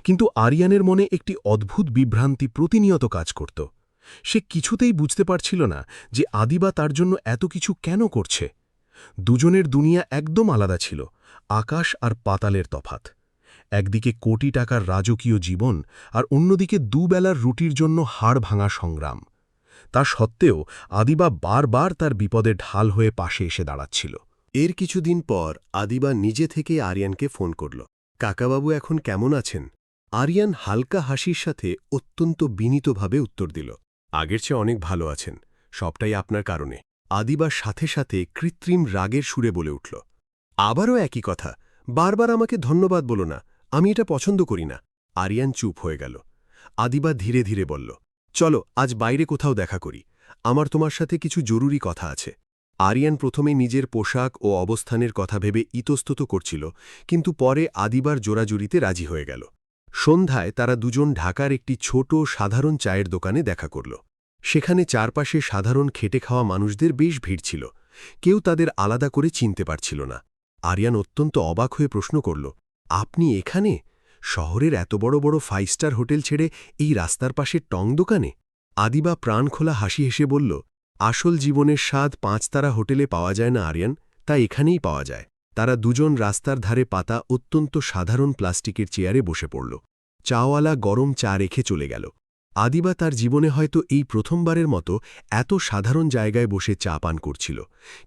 কিন্তু আরিয়ানের মনে একটি অদ্ভুত বিভ্রান্তি প্রতিনিয়ত কাজ করত। সে কিছুতেই বুঝতে পারছিল না যে আদিবা তার জন্য এত কিছু কেন করছে। দুজনের দুনিয়া একদম আলাদা ছিল, আকাশ আর পাতালের তফাত। একদিকে কোটি টাকার রাজকীয় জীবন, আর অন্যদিকে দুবেলার রুটির জন্য হাড় ভাঙা সংগ্রাম। তা সত্ত্বেও আদিবা বারবার তার বিপদে ঢাল হয়ে পাশে এসে দাঁড়াচ্ছিল। এর কিছুদিন পর আদিবা নিজে থেকে আরিয়ানকে ফোন করল। কাকাবাবু এখন কেমন আছেন? আরিয়ান হালকা হাসির সাথে অত্যন্ত বিনীতভাবে উত্তর দিল, আগের চেয়ে অনেক ভালো আছেন, সবটাই আপনার কারণে। আদিবার সাথে সাথে কৃত্রিম রাগের সুরে বলে উঠল, আবারও একই কথা, বারবার আমাকে ধন্যবাদ বলো না, আমি এটা পছন্দ করি না। আরিয়ান চুপ হয়ে গেল। আদিবা ধীরে ধীরে বলল, চলো আজ বাইরে কোথাও দেখা করি, আমার তোমার সাথে কিছু জরুরি কথা আছে। আরিয়ান প্রথমে নিজের পোশাক ও অবস্থানের কথা ভেবে ইতস্তত করছিল, কিন্তু পরে আদিবার জোরাজুরিতে রাজি হয়ে গেল। সন্ধ্যায় তারা দুজন ঢাকার একটি ছোট সাধারণ চায়ের দোকানে দেখা করল। সেখানে চারপাশে সাধারণ খেটে খাওয়া মানুষদের বেশ ভিড় ছিল। কেউ তাদের আলাদা করে চিনতে পারছিল না। আরিয়ান অত্যন্ত অবাক হয়ে প্রশ্ন করল, আপনি এখানে? শহরের এত বড় বড় 5 স্টার হোটেল ছেড়ে এই রাস্তার পাশে টং দোকানে? আদিবা প্রাণখোলা হাসি হেসে বলল, আসল জীবনের স্বাদ 5 তারা হোটেলে পাওয়া যায় না আরিয়ান, তা এখানেই পাওয়া যায়। তারা দুজন রাস্তার ধারে পাতা অত্যন্ত সাধারণ প্লাস্টিকের চেয়ারে বসে পড়ল। চাওয়ালা গরম চা রেখে চলে গেল। আদিবা তার জীবনে হয়তো এই প্রথমবারের মতো এত সাধারণ জায়গায় বসে চা পান করছিল,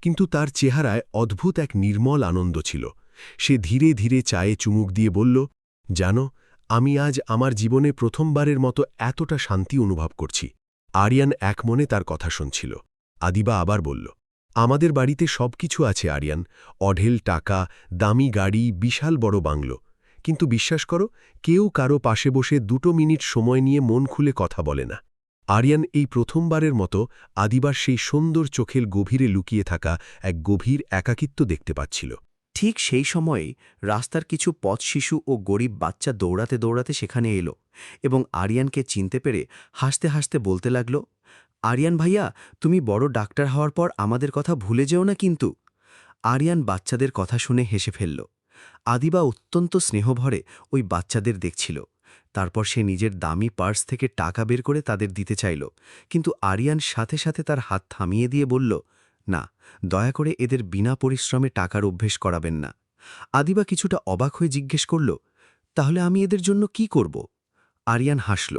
কিন্তু তার চেহারায় অদ্ভুত এক নির্মল আনন্দ ছিল। সে ধীরে ধীরে চায়ে চুমুক দিয়ে বলল, জানো, আমি আজ আমার জীবনে প্রথমবারের মতো এতটা শান্তি অনুভব করছি। আরিয়ান একমনে তার কথা শুনছিল। আদিবা আবার বলল, আমাদের বাড়িতে সবকিছু আছে আরিয়ান, অঢেল টাকা, দামি গাড়ি, বিশাল বড় বাংলো, কিন্তু বিশ্বাস করো, কেউ কারো পাশে বসে 2 মিনিট সময় নিয়ে মন খুলে কথা বলে না। আরিয়ান এই প্রথমবারের মতো আদিবার সেই সুন্দর চোখের গভীরে লুকিয়ে থাকা এক গভীর একাকিত্ব দেখতে পাচ্ছিল। ঠিক সেই সময়েই রাস্তার কিছু পথ শিশু ও গরিব বাচ্চা দৌড়াতে দৌড়াতে সেখানে এলো এবং আরিয়ানকে চিনতে পেরে হাসতে হাসতে বলতে লাগল, আরিয়ান ভাইয়া, তুমি বড় ডাক্তার হওয়ার পর আমাদের কথা ভুলে যেও না কিন্তু। আরিয়ান বাচ্চাদের কথা শুনে হেসে ফেলল। আদিবা অত্যন্ত স্নেহভরে ওই বাচ্চাদের দেখছিল। তারপর সে নিজের দামি পার্স থেকে টাকা বের করে তাদের দিতে চাইল, কিন্তু আরিয়ান সাথে সাথে তার হাত থামিয়ে দিয়ে বলল, না, দয়া করে এদের বিনা পরিশ্রমে টাকার অভ্যেস করাবেন না। আদিবা কিছুটা অবাক হয়ে জিজ্ঞেস করল, তাহলে আমি এদের জন্য কি করব? আরিয়ান হাসল,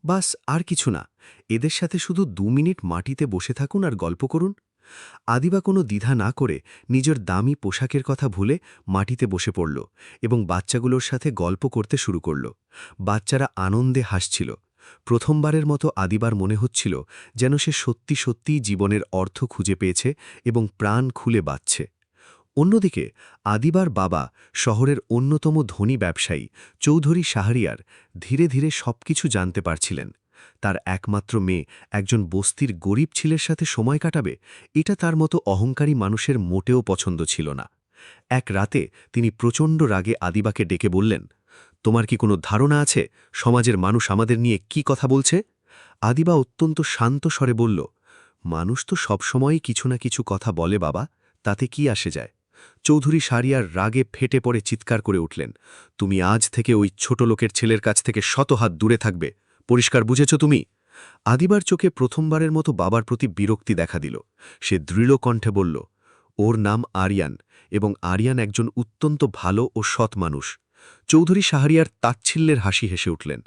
বাস আর কিছু না, এদের সাথে শুধু 2 মিনিট মাটিতে বসে থাকুন আর গল্প করুন। আদিবা কোনো দ্বিধা না করে নিজের দামি পোশাকের কথা ভুলে মাটিতে বসে পড়ল এবং বাচ্চাগুলোর সাথে গল্প করতে শুরু করল। বাচ্চারা আনন্দে হাসছিল। প্রথমবারের মতো আদিবার মনে হচ্ছিল যেন সে সত্যি সত্যিই জীবনের অর্থ খুঁজে পেয়েছে এবং প্রাণ খুলে বাঁচছে। অন্যদিকে আদিবার বাবা, শহরের অন্যতম ধনী ব্যবসায়ী চৌধুরী শাহরিয়ার, ধীরে ধীরে সবকিছু জানতে পারছিলেন। তার একমাত্র মেয়ে একজন বস্তির গরিব ছেলের সাথে সময় কাটাবে, এটা তার মতো অহংকারী মানুষের মোটেও পছন্দ ছিল না। এক রাতে তিনি প্রচণ্ড রাগে আদিবাকে ডেকে বললেন, তোমার কি কোনো ধারণা আছে সমাজের মানুষ আমাদের নিয়ে কি কথা বলছে? আদিবা অত্যন্ত শান্ত স্বরে বলল, মানুষ তো সবসময়ই কিছু না কিছু কথা বলে বাবা, তাতে কি আসে যায়? চৌধুরী শাহরিয়ার রাগে ফেটে পড়ে চিৎকার করে উঠলেন, তুমি আজ থেকে ওই ছোট লোকের ছেলের কাছ থেকে শত হাত দূরে থাকবে, পরিষ্কার বুঝেছ তুমি? আদিবার চোখে প্রথমবারের মতো বাবার প্রতি বিরক্তি দেখা দিল। সে দৃঢ় কণ্ঠে বলল, ওর নাম আরিয়ান, এবং আরিয়ান একজন অত্যন্ত ভালো ও সৎ মানুষ। চৌধুরী শাহরিয়ার তাচ্ছিল্যের হাসি হেসে উঠলেন,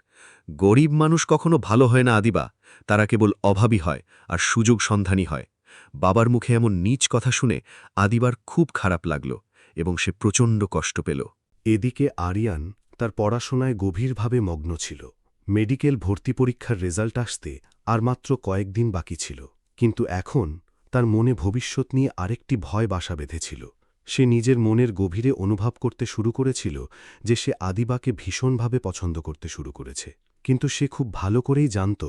গরিব মানুষ কখনো ভালো হয় না আদিবা, তারা কেবল অভাবী হয় আর সুযোগ সন্ধানী হয়। বাবার মুখে এমন নীচ কথা শুনে আদিবার খুব খারাপ লাগল এবং সে প্রচণ্ড কষ্ট পেল। এদিকে আরিয়ান তার পড়াশোনায় গভীরভাবে মগ্ন ছিল। মেডিকেল ভর্তি পরীক্ষার রেজাল্ট আসতে আর মাত্র কয়েকদিন বাকি ছিল, কিন্তু এখন তার মনে ভবিষ্যৎ নিয়ে আরেকটি ভয় বাসা বেঁধেছিল। সে নিজের মনের গভীরে অনুভব করতে শুরু করেছিল যে সে আদিবাকে ভীষণভাবে পছন্দ করতে শুরু করেছে, কিন্তু সে খুব ভালো করেই জানত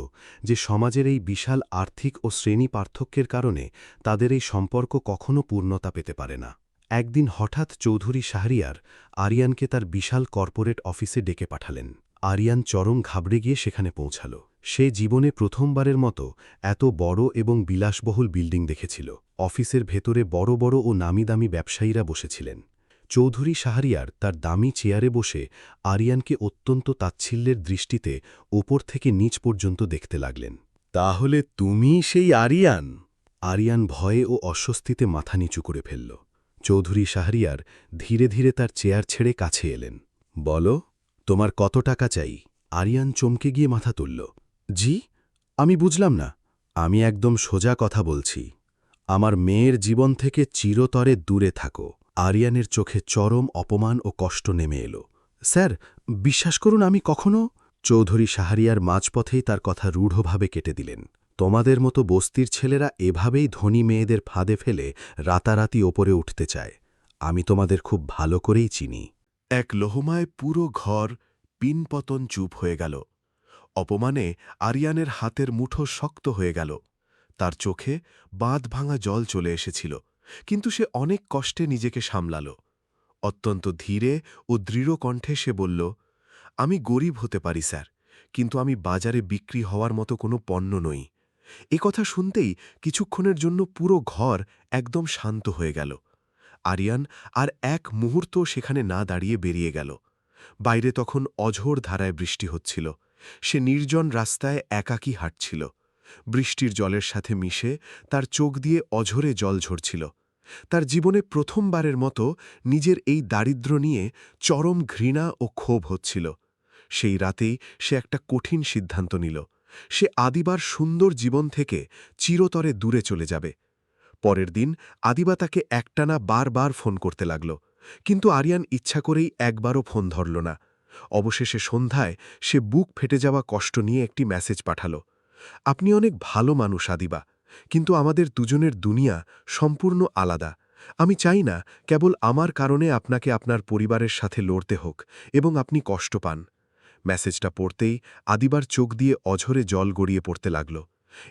যে সমাজের এই বিশাল আর্থিক ও শ্রেণী পার্থক্যের কারণে তাদের এই সম্পর্ক কখনো পূর্ণতা পেতে পারে না। একদিন হঠাৎ চৌধুরী শাহরিয়ার আরিয়ানকে তার বিশাল কর্পোরেট অফিসে ডেকে পাঠালেন। আরিয়ান চরম ঘাবড়ে গিয়ে সেখানে পৌঁছাল। সে জীবনে প্রথমবারের মতো এত বড় এবং বিলাসবহুল বিল্ডিং দেখেছিল। অফিসের ভেতরে বড় বড় ও নামিদামি ব্যবসায়ীরা বসেছিলেন। চৌধুরী শাহরিয়ার তার দামি চেয়ারে বসে আরিয়ানকে অত্যন্ত তাচ্ছিল্যের দৃষ্টিতে ওপর থেকে নিচ পর্যন্ত দেখতে লাগলেন। তাহলে তুমি সেই আরিয়ান? আরিয়ান ভয়ে ও অস্বস্তিতে মাথা নিচু করে ফেলল। চৌধুরী শাহরিয়ার ধীরে ধীরে তার চেয়ার ছেড়ে কাছে এলেন। বলো, তোমার কত টাকা চাই? আরিয়ান চমকে গিয়ে মাথা তুলল। জি, আমি বুঝলাম না। আমি একদম সোজা কথা বলছি। আমার মেয়ের জীবন থেকে চিরতরে দূরে থাকো। আরিয়ানের চোখে চরম অপমান ও কষ্ট নেমে এলো। স্যার, বিশ্বাস করুন, আমি কখনো... চৌধুরী শাহরিয়ার মাঝপথেই তার কথা রূঢ়ভাবে কেটে দিলেন। তোমাদের মতো বস্তির ছেলেরা এভাবেই ধনী মেয়েদের ফাঁদে ফেলে রাতারাতি ওপরে উঠতে চায়। আমি তোমাদের খুব ভালো করেই চিনি। এক লোহমায় পুরো ঘর পিনপতন চুপ হয়ে গেল। অপমানে আরিয়ানের হাতের মুঠো শক্ত হয়ে গেল। তার চোখে বাঁধ ভাঙা জল চলে এসেছিল, কিন্তু সে অনেক কষ্টে নিজেকে সামলাল। অত্যন্ত ধীরে ও দৃঢ় কণ্ঠে সে বলল, আমি গরিব হতে পারি স্যার, কিন্তু আমি বাজারে বিক্রি হওয়ার মতো কোনো পণ্য নই। এ কথা শুনতেই কিছুক্ষণের জন্য পুরো ঘর একদম শান্ত হয়ে গেল। আরিয়ান আর এক মুহূর্ত সেখানে না দাঁড়িয়ে বেরিয়ে গেল। বাইরে তখন অঝোর ধারায় বৃষ্টি হচ্ছিল। সে নির্জন রাস্তায় একাকী হাঁটছিল। বৃষ্টির জলের সাথে মিশে তার চোখ দিয়ে অঝোরে জল ঝরছিল। তার জীবনে প্রথমবারের মতো নিজের এই দারিদ্র্য নিয়ে চরম ঘৃণা ও ক্ষোভ হচ্ছিল। সেই রাতেই সে একটা কঠিন সিদ্ধান্ত নিল। সে আদিবার সুন্দর জীবন থেকে চিরতরে দূরে চলে যাবে। পরের দিন আদিবা তাকে একটানা বারবার ফোন করতে লাগল, কিন্তু আরিয়ান ইচ্ছা করেই একবারও ফোন ধরল না। অবশেষে সন্ধ্যায় সে বুক ফেটে যাওয়া কষ্ট নিয়ে একটি মেসেজ পাঠাল, আপনি অনেক ভালো মানুষ আদিবা, কিন্তু আমাদের দুজনের দুনিয়া সম্পূর্ণ আলাদা। আমি চাই না কেবল আমার কারণে আপনাকে আপনার পরিবারের সাথে লড়তে হোক এবং আপনি কষ্ট পান। মেসেজটা পড়তেই আদিবার চোখ দিয়ে অঝরে জল গড়িয়ে পড়তে লাগল।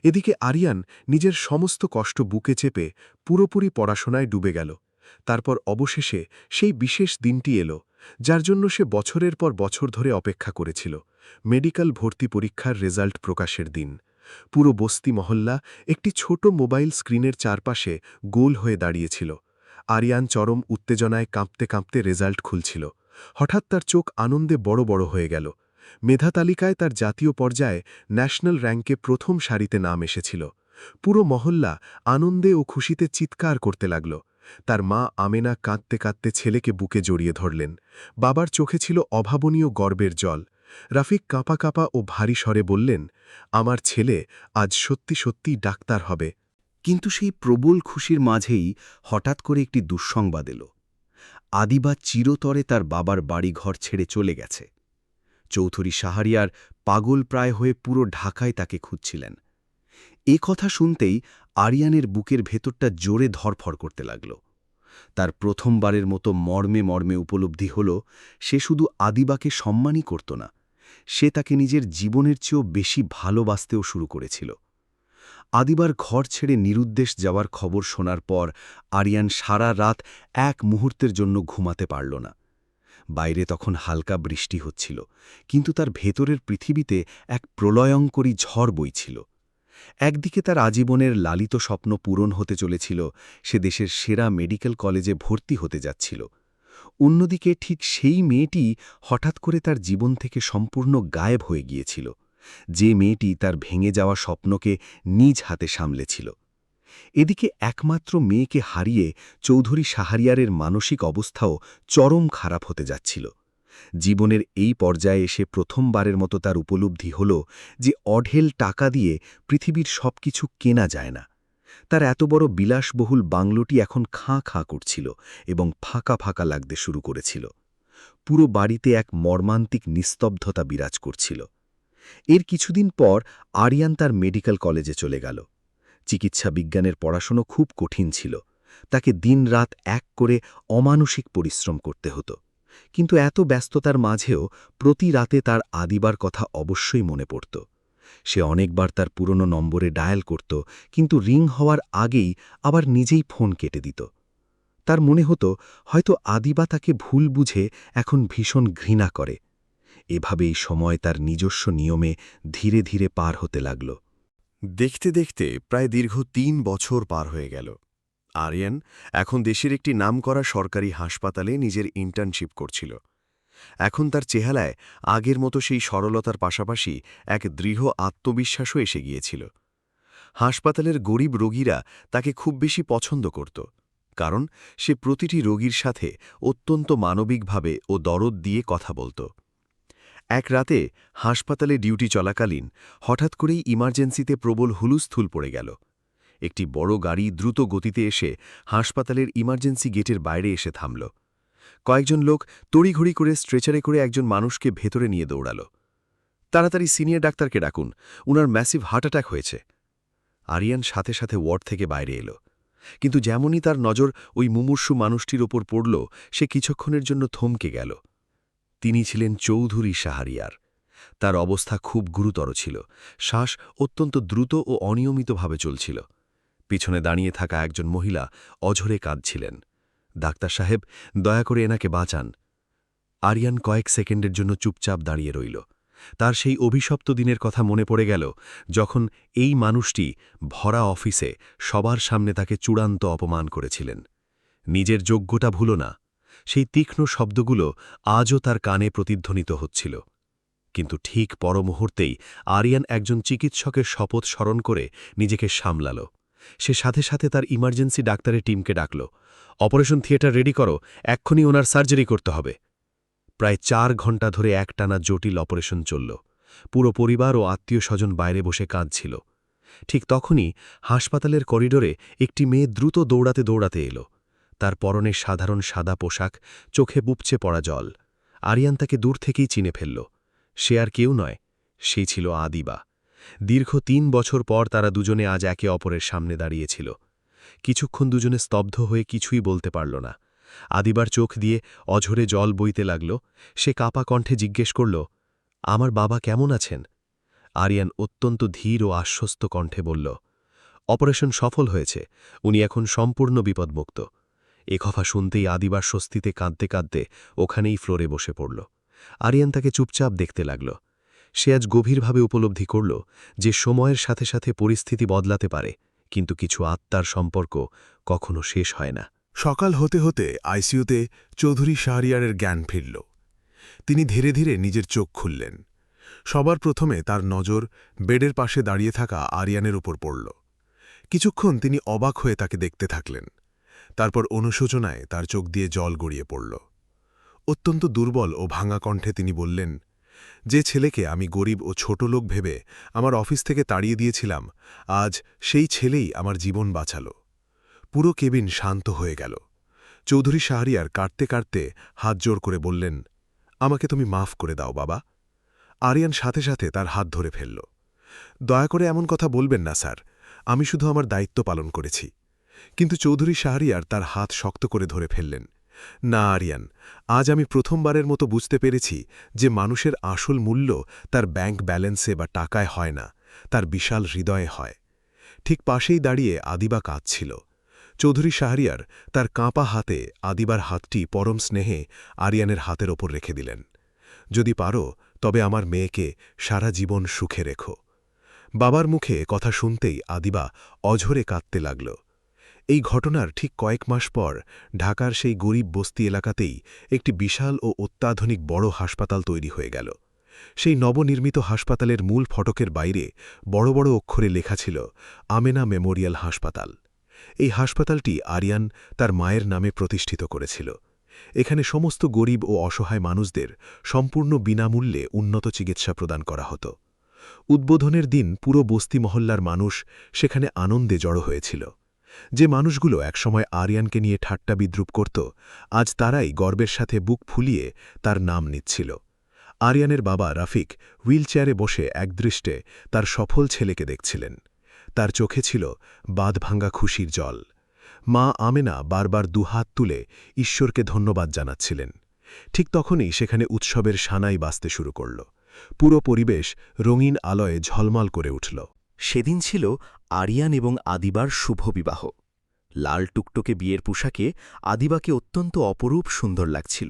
এদিকে আরিয়ান নিজের সমস্ত কষ্ট বুকে চেপে পুরোপুরি পড়াশোনায় ডুবে গেল। তারপর অবশেষে সেই বিশেষ দিনটি এলো, যার জন্য সে বছরের পর বছর ধরে অপেক্ষা করেছিল, মেডিকেল ভর্তি পরীক্ষার রেজাল্ট প্রকাশের দিন। পুরো বস্তি মহল্লা একটি ছোট মোবাইল স্ক্রিনের চারপাশে গোল হয়ে দাঁড়িয়েছিল। আরিয়ান চরম উত্তেজনায় কাঁপতে কাঁপতে রেজাল্ট খুলছিল। হঠাৎ তার চোখ আনন্দে বড় বড় হয়ে গেল। মেধা তালিকায় তার জাতীয় পর্যায়ে ন্যাশনাল র্যাঙ্কে প্রথম সারিতে নাম এসেছিল। পুরো মহল্লা আনন্দে ও খুশিতে চিৎকার করতে লাগল। তার মা আমেনা কাঁদতে কাঁদতে ছেলেকে বুকে জড়িয়ে ধরলেন। বাবার চোখে ছিল অভাবনীয় গর্বের জল। রাফিক কাঁপা কাঁপা ও ভারী স্বরে বললেন, আমার ছেলে আজ সত্যি সত্যি ডাক্তার হবে। কিন্তু সেই প্রবল খুশির মাঝেই হঠাৎ করে একটি দুঃসংবাদ এলো। আদিবা চিরতরে তার বাবার বাড়িঘর ছেড়ে চলে গেছে। চৌধুরী শাহরিয়ার পাগল প্রায় হয়ে পুরো ঢাকায় তাকে খুঁজছিলেন। এ কথা শুনতেই আরিয়ানের বুকের ভেতরটা জোরে ধরফড় করতে লাগল। তার প্রথমবারের মতো মর্মে মর্মে উপলব্ধি হল, সে শুধু আদিবাকে সম্মানই করত না, সে তাকে নিজের জীবনের চেয়েও বেশি ভালোবাসতেও শুরু করেছিল। আদিবার ঘর ছেড়ে নিরুদ্দেশ যাওয়ার খবর শোনার পর আরিয়ান সারা রাত এক মুহূর্তের জন্য ঘুমাতে পারল না। বাইরে তখন হালকা বৃষ্টি হচ্ছিল, কিন্তু তার ভেতরের পৃথিবীতে এক প্রলয়ঙ্করী ঝড় বইছিল। একদিকে তার আজীবনের লালিত স্বপ্ন পূরণ হতে চলেছিল, সে দেশের সেরা মেডিকেল কলেজে ভর্তি হতে যাচ্ছিল। অন্যদিকে ঠিক সেই মেয়েটি হঠাৎ করে তার জীবন থেকে সম্পূর্ণ গায়েব হয়ে গিয়েছিল, যে মেয়েটি তার ভেঙে যাওয়া স্বপ্নকে নিজ হাতে সামলেছিল। এদিকে একমাত্র মেয়েকে হারিয়ে চৌধুরী শাহরিয়ারের মানসিক অবস্থাও চরম খারাপ হতে যাচ্ছিল। জীবনের এই পর্যায়ে এসে প্রথমবারের মতো তার উপলব্ধি হল যে অঢেল টাকা দিয়ে পৃথিবীর সবকিছু কেনা যায় না। তার এত বড় বিলাসবহুল বাংলোটি এখন খাঁ খাঁ করছিল এবং ফাঁকা ফাঁকা লাগতে শুরু করেছিল। পুরো বাড়িতে এক মর্মান্তিক নিস্তব্ধতা বিরাজ করছিল। এর কিছুদিন পর আরিয়ান তার মেডিকেল কলেজে চলে গেল। চিকিৎসা বিজ্ঞানের পড়াশোনা খুব কঠিন ছিল, তাকে দিনরাত এক করে অমানসিক পরিশ্রম করতে হতো। কিন্তু এত ব্যস্ততার মাঝেও প্রতি রাতে তার আদিবার কথা অবশ্যই মনে পড়ত। সে অনেকবার তার পুরনো নম্বরে ডায়াল করত, কিন্তু রিং হওয়ার আগেই আবার নিজেই ফোন কেটে দিত। তার মনে হতো হয়তো আদিবা তাকে ভুল বুঝে এখন ভীষণ ঘৃণা করে। এভাবেই সময় তার নিজস্ব নিয়মে ধীরে ধীরে পার হতে লাগল। দেখতে দেখতে প্রায় দীর্ঘ ৩ বছর পার হয়ে গেল। আরিয়ান এখন দেশের একটি নামকরা সরকারি হাসপাতালে নিজের ইন্টার্নশিপ করছিল। এখন তার চেহারায় আগের মতো সেই সরলতার পাশাপাশি এক দৃঢ় আত্মবিশ্বাসও এসে গিয়েছিল। হাসপাতালের গরিব রোগীরা তাকে খুব বেশি পছন্দ করত, কারণ সে প্রতিটি রোগীর সাথে অত্যন্ত মানবিকভাবে ও দরদ দিয়ে কথা বলত। এক রাতে হাসপাতালে ডিউটি চলাকালীন হঠাৎ করেই ইমার্জেন্সিতে প্রবল হুলুস্থুল পড়ে গেল। একটি বড় গাড়ি দ্রুত গতিতে এসে হাসপাতালের ইমার্জেন্সি গেটের বাইরে এসে থামল। কয়েকজন লোক তড়িঘড়ি করে স্ট্রেচারে করে একজন মানুষকে ভেতরে নিয়ে দৌড়াল। তাড়াতাড়ি সিনিয়র ডাক্তারকে ডাকুন, উনার ম্যাসিভ হার্ট অ্যাটাক হয়েছে। আরিয়ান সাথে সাথে ওয়ার্ড থেকে বাইরে এলো, কিন্তু যেমনই তার নজর ওই মুমূর্ষু মানুষটির ওপর পড়ল, সে কিছুক্ষণের জন্য থমকে গেল। তিনি ছিলেন চৌধুরী শাহরিয়ার। তার অবস্থা খুব গুরুতর ছিল, শ্বাস অত্যন্ত দ্রুত ও অনিয়মিতভাবে চলছিল। পিছনে দাঁড়িয়ে থাকা একজন মহিলা অঝরে কাঁদছিলেন। ডাক্তার সাহেব, দয়া করে এনাকে বাঁচান। আরিয়ান কয়েক সেকেন্ডের জন্য চুপচাপ দাঁড়িয়ে রইল। তার সেই অভিশপ্ত দিনের কথা মনে পড়ে গেল, যখন এই মানুষটি ভরা অফিসে সবার সামনে তাকে চূড়ান্ত অপমান করেছিলেন। নিজের যোগ্যতা ভুলো না, সেই তীক্ষ্ণ শব্দগুলো আজও তার কানে প্রতিধ্বনিত হচ্ছিল। কিন্তু ঠিক পরমুহূর্তেই আরিয়ান একজন চিকিৎসকের শপথ স্মরণ করে নিজেকে সামলাল। সে সাথে সাথে তার ইমার্জেন্সি ডাক্তারের টিমকে ডাকল। অপারেশন থিয়েটার রেডি করো, এক্ষুনি ওনার সার্জারি করতে হবে। প্রায় 4 ঘণ্টা ধরে একটানা জটিল অপারেশন চলল। পুরো পরিবার ও আত্মীয় স্বজন বাইরে বসে কাঁদছিল। ঠিক তখনই হাসপাতালের করিডোরে একটি মেয়ে দ্রুত দৌড়াতে দৌড়াতে এলো। তার পরনে সাধারণ সাদা পোশাক, চোখে বুপচে পড়া জল। আরিয়ান তাকে দূর থেকেই চিনে ফেলল। সে আর কেউ নয়, সেই ছিল আদিবা। দীর্ঘ 3 বছর পর তারা দুজনে আজ একে অপরের সামনে দাঁড়িয়েছিল। কিছুক্ষণ দুজনে স্তব্ধ হয়ে কিছুই বলতে পারল না। আদিবার চোখ দিয়ে অঝরে জল বইতে লাগল। সে কাপা কণ্ঠে জিজ্ঞেস করল, আমার বাবা কেমন আছেন? আরিয়ান অত্যন্ত ধীর ও আশ্বস্ত কণ্ঠে বলল, অপারেশন সফল হয়েছে, উনি এখন সম্পূর্ণ বিপদমুক্ত। এ কথা শুনতেই আদিবার স্বস্তিতে কাঁদতে কাঁদতে ওখানেই ফ্লোরে বসে পড়ল। আরিয়ান তাকে চুপচাপ দেখতে লাগল। সে আজ গভীরভাবে উপলব্ধি করল যে সময়ের সাথে সাথে পরিস্থিতি বদলাতে পারে, কিন্তু কিছু আত্মার সম্পর্ক কখনো শেষ হয় না। সকাল হতে হতে আইসিইউতে চৌধুরী শাহরিয়ারের জ্ঞান ফিরল। তিনি ধীরে ধীরে নিজের চোখ খুললেন। সবার প্রথমে তার নজর বেডের পাশে দাঁড়িয়ে থাকা আরিয়ানের উপর পড়ল। কিছুক্ষণ তিনি অবাক হয়ে তাকে দেখতে থাকলেন। তারপর অনুশোচনায় তার চোখ দিয়ে জল গড়িয়ে পড়ল। অত্যন্ত দুর্বল ও ভাঙা কণ্ঠে তিনি বললেন, যে ছেলেকে আমি গরিব ও ছোট লোক ভেবে আমার অফিস থেকে তাড়িয়ে দিয়েছিলাম, আজ সেই ছেলেই আমার জীবন বাঁচাল। পুরো কেবিন শান্ত হয়ে গেল। চৌধুরী শাহরিয়ার কাঁদতে কাঁদতে হাত জোড় করে বললেন, আমাকে তুমি মাফ করে দাও বাবা। আরিয়ান সাথে সাথে তার হাত ধরে ফেলল। দয়া করে এমন কথা বলবেন না স্যার, আমি শুধু আমার দায়িত্ব পালন করেছি। কিন্তু চৌধুরী শাহরিয়ার তার হাত শক্ত করে ধরে ফেললেন। না আরিয়ান, আজ আমি প্রথমবারের মতো বুঝতে পেরেছি যে মানুষের আসল মূল্য তার ব্যাংক ব্যালেন্সে বা টাকায় হয় না, তার বিশাল হৃদয়ে হয়। ঠিক পাশেই দাঁড়িয়ে আদিবা কাঁদছিল। চৌধুরী শাহরিয়ার তার কাঁপা হাতে আদিবার হাতটি পরম স্নেহে আরিয়ানের হাতের ওপর রেখে দিলেন। যদি পারো তবে আমার মেয়েকে সারা জীবন সুখে রেখো। বাবার মুখে কথা শুনতেই আদিবা অঝরে কাঁদতে লাগল। এই ঘটনার ঠিক কয়েক মাস পর ঢাকার সেই গরিব বস্তি এলাকাতেই একটি বিশাল ও অত্যাধুনিক বড় হাসপাতাল তৈরি হয়ে গেল। সেই নবনির্মিত হাসপাতালের মূল ফটকের বাইরে বড় বড় অক্ষরে লেখা ছিল আমেনা মেমোরিয়াল হাসপাতাল। এই হাসপাতালটি আরিয়ান তার মায়ের নামে প্রতিষ্ঠিত করেছিল। এখানে সমস্ত গরিব ও অসহায় মানুষদের সম্পূর্ণ বিনামূল্যে উন্নত চিকিৎসা প্রদান করা হতো। উদ্বোধনের দিন পুরো বস্তি মহল্লার মানুষ সেখানে আনন্দে জড়ো হয়েছিল। যে মানুষগুলো একসময় আরিয়ানকে নিয়ে ঠাট্টা বিদ্রুপ করত, আজ তারাই গর্বের সাথে বুক ফুলিয়ে তার নাম নিচ্ছিল। আরিয়ানের বাবা রাফিক হুইলচেয়ারে বসে একদৃষ্টে তার সফল ছেলেকে দেখছিলেন। তার চোখে ছিল বাঁধভাঙ্গা খুশির জল। মা আমেনা বারবার দুহাত তুলে ঈশ্বরকে ধন্যবাদ জানাচ্ছিলেন। ঠিক তখনই সেখানে উৎসবের সানাই বাজতে শুরু করল। পুরো পরিবেশ রঙিন আলোয় ঝলমল করে উঠল। সেদিন ছিল আরিয়ান এবং আদিবার শুভ বিবাহ। লাল টুকটোকে বিয়ের পোশাকে আদিবাকে অত্যন্ত অপরূপ সুন্দর লাগছিল,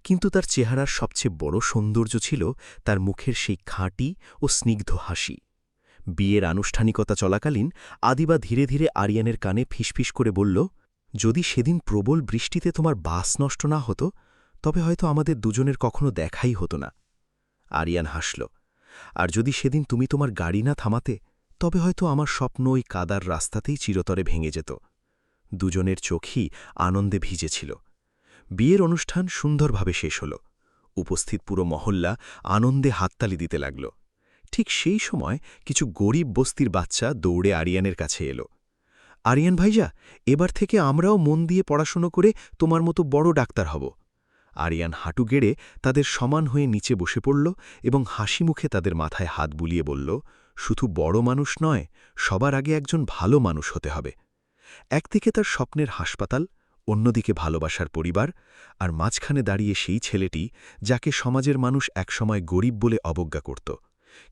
কিন্তু তার চেহারার সবচেয়ে বড় সৌন্দর্য ছিল তার মুখের সেই খাঁটি ও স্নিগ্ধ হাসি। বিয়ের আনুষ্ঠানিকতা চলাকালীন আদিবা ধীরে ধীরে আরিয়ানের কানে ফিসফিস করে বলল, যদি সেদিন প্রবল বৃষ্টিতে তোমার বাস নষ্ট না হতো তবে হয়তো আমাদের দুজনের কখনো দেখাই হতো না। আরিয়ান হাসল, আর যদি সেদিন তুমি তোমার গাড়ি না থামাতে তবে হয়তো আমার স্বপ্ন ওই কাদার রাস্তাতেই চিরতরে ভেঙে যেত। দুজনের চোখই আনন্দে ভিজেছিল। বিয়ের অনুষ্ঠান সুন্দরভাবে শেষ হল। উপস্থিত পুরো মহল্লা আনন্দে হাততালি দিতে লাগল। ঠিক সেই সময় কিছু গরিব বস্তির বাচ্চা দৌড়ে আরিয়ানের কাছে এলো। আরিয়ান ভাইজা, এবার থেকে আমরাও মন দিয়ে পড়াশুনো করে তোমার মতো বড় ডাক্তার হব। আরিয়ান হাঁটু গেড়ে তাদের সমান হয়ে নিচে বসে পড়ল এবং হাসি মুখে তাদের মাথায় হাত বুলিয়ে বলল, শুধু বড় মানুষ নয়, সবার আগে একজন ভালো মানুষ হতে হবে। একদিকে তার স্বপ্নের হাসপাতাল, অন্যদিকে ভালোবাসার পরিবার, আর মাঝখানে দাঁড়িয়ে সেই ছেলেটি যাকে সমাজের মানুষ একসময় গরিব বলে অবজ্ঞা করত।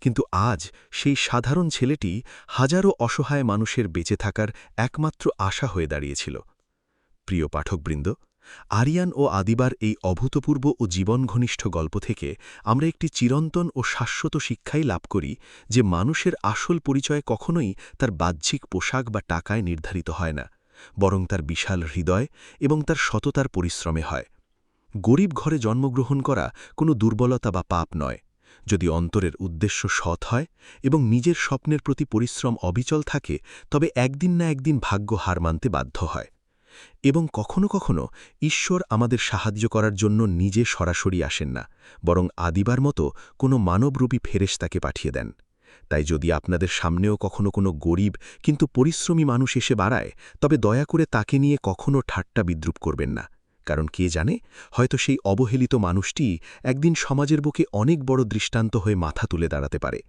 কিন্তু আজ সেই সাধারণ ছেলেটি হাজারো অসহায় মানুষের বেঁচে থাকার একমাত্র আশা হয়ে দাঁড়িয়েছিল। প্রিয় পাঠকবৃন্দ, আরিয়ান ও আদিবার এই অভূতপূর্ব ও জীবনঘনিষ্ঠ গল্প থেকে আমরা একটি চিরন্তন ও শাশ্বত শিক্ষাই লাভ করি যে মানুষের আসল পরিচয় কখনোই তার বাহ্যিক পোশাক বা টাকায় নির্ধারিত হয় না, বরং তার বিশাল হৃদয় এবং তার সততার পরিশ্রমে হয়। গরিব ঘরে জন্মগ্রহণ করা কোনো দুর্বলতা বা পাপ নয়, যদি অন্তরের উদ্দেশ্য সৎ হয় এবং নিজের স্বপ্নের প্রতি পরিশ্রম অবিচল থাকে, তবে একদিন না একদিন ভাগ্য হার মানতে বাধ্য হয়। এবং কখনো কখনো ঈশ্বর আমাদের সাহায্য করার জন্য নিজে সরাসরি আসেন না, বরং আদিবার মতো কোনো মানবরূপী ফেরেশতাকে পাঠিয়ে দেন। তাই যদি আপনাদের সামনেও কখনো কোনো গরিব কিন্তু পরিশ্রমী মানুষ এসে বাড়ায়, তবে দয়া করে তাকে নিয়ে কখনো ঠাট্টা বিদ্রুপ করবেন না, কারণ কে জানে, হয়তো সেই অবহেলিত মানুষটি একদিন সমাজের বুকে অনেক বড় দৃষ্টান্ত হয়ে মাথা তুলে দাঁড়াতে পারে।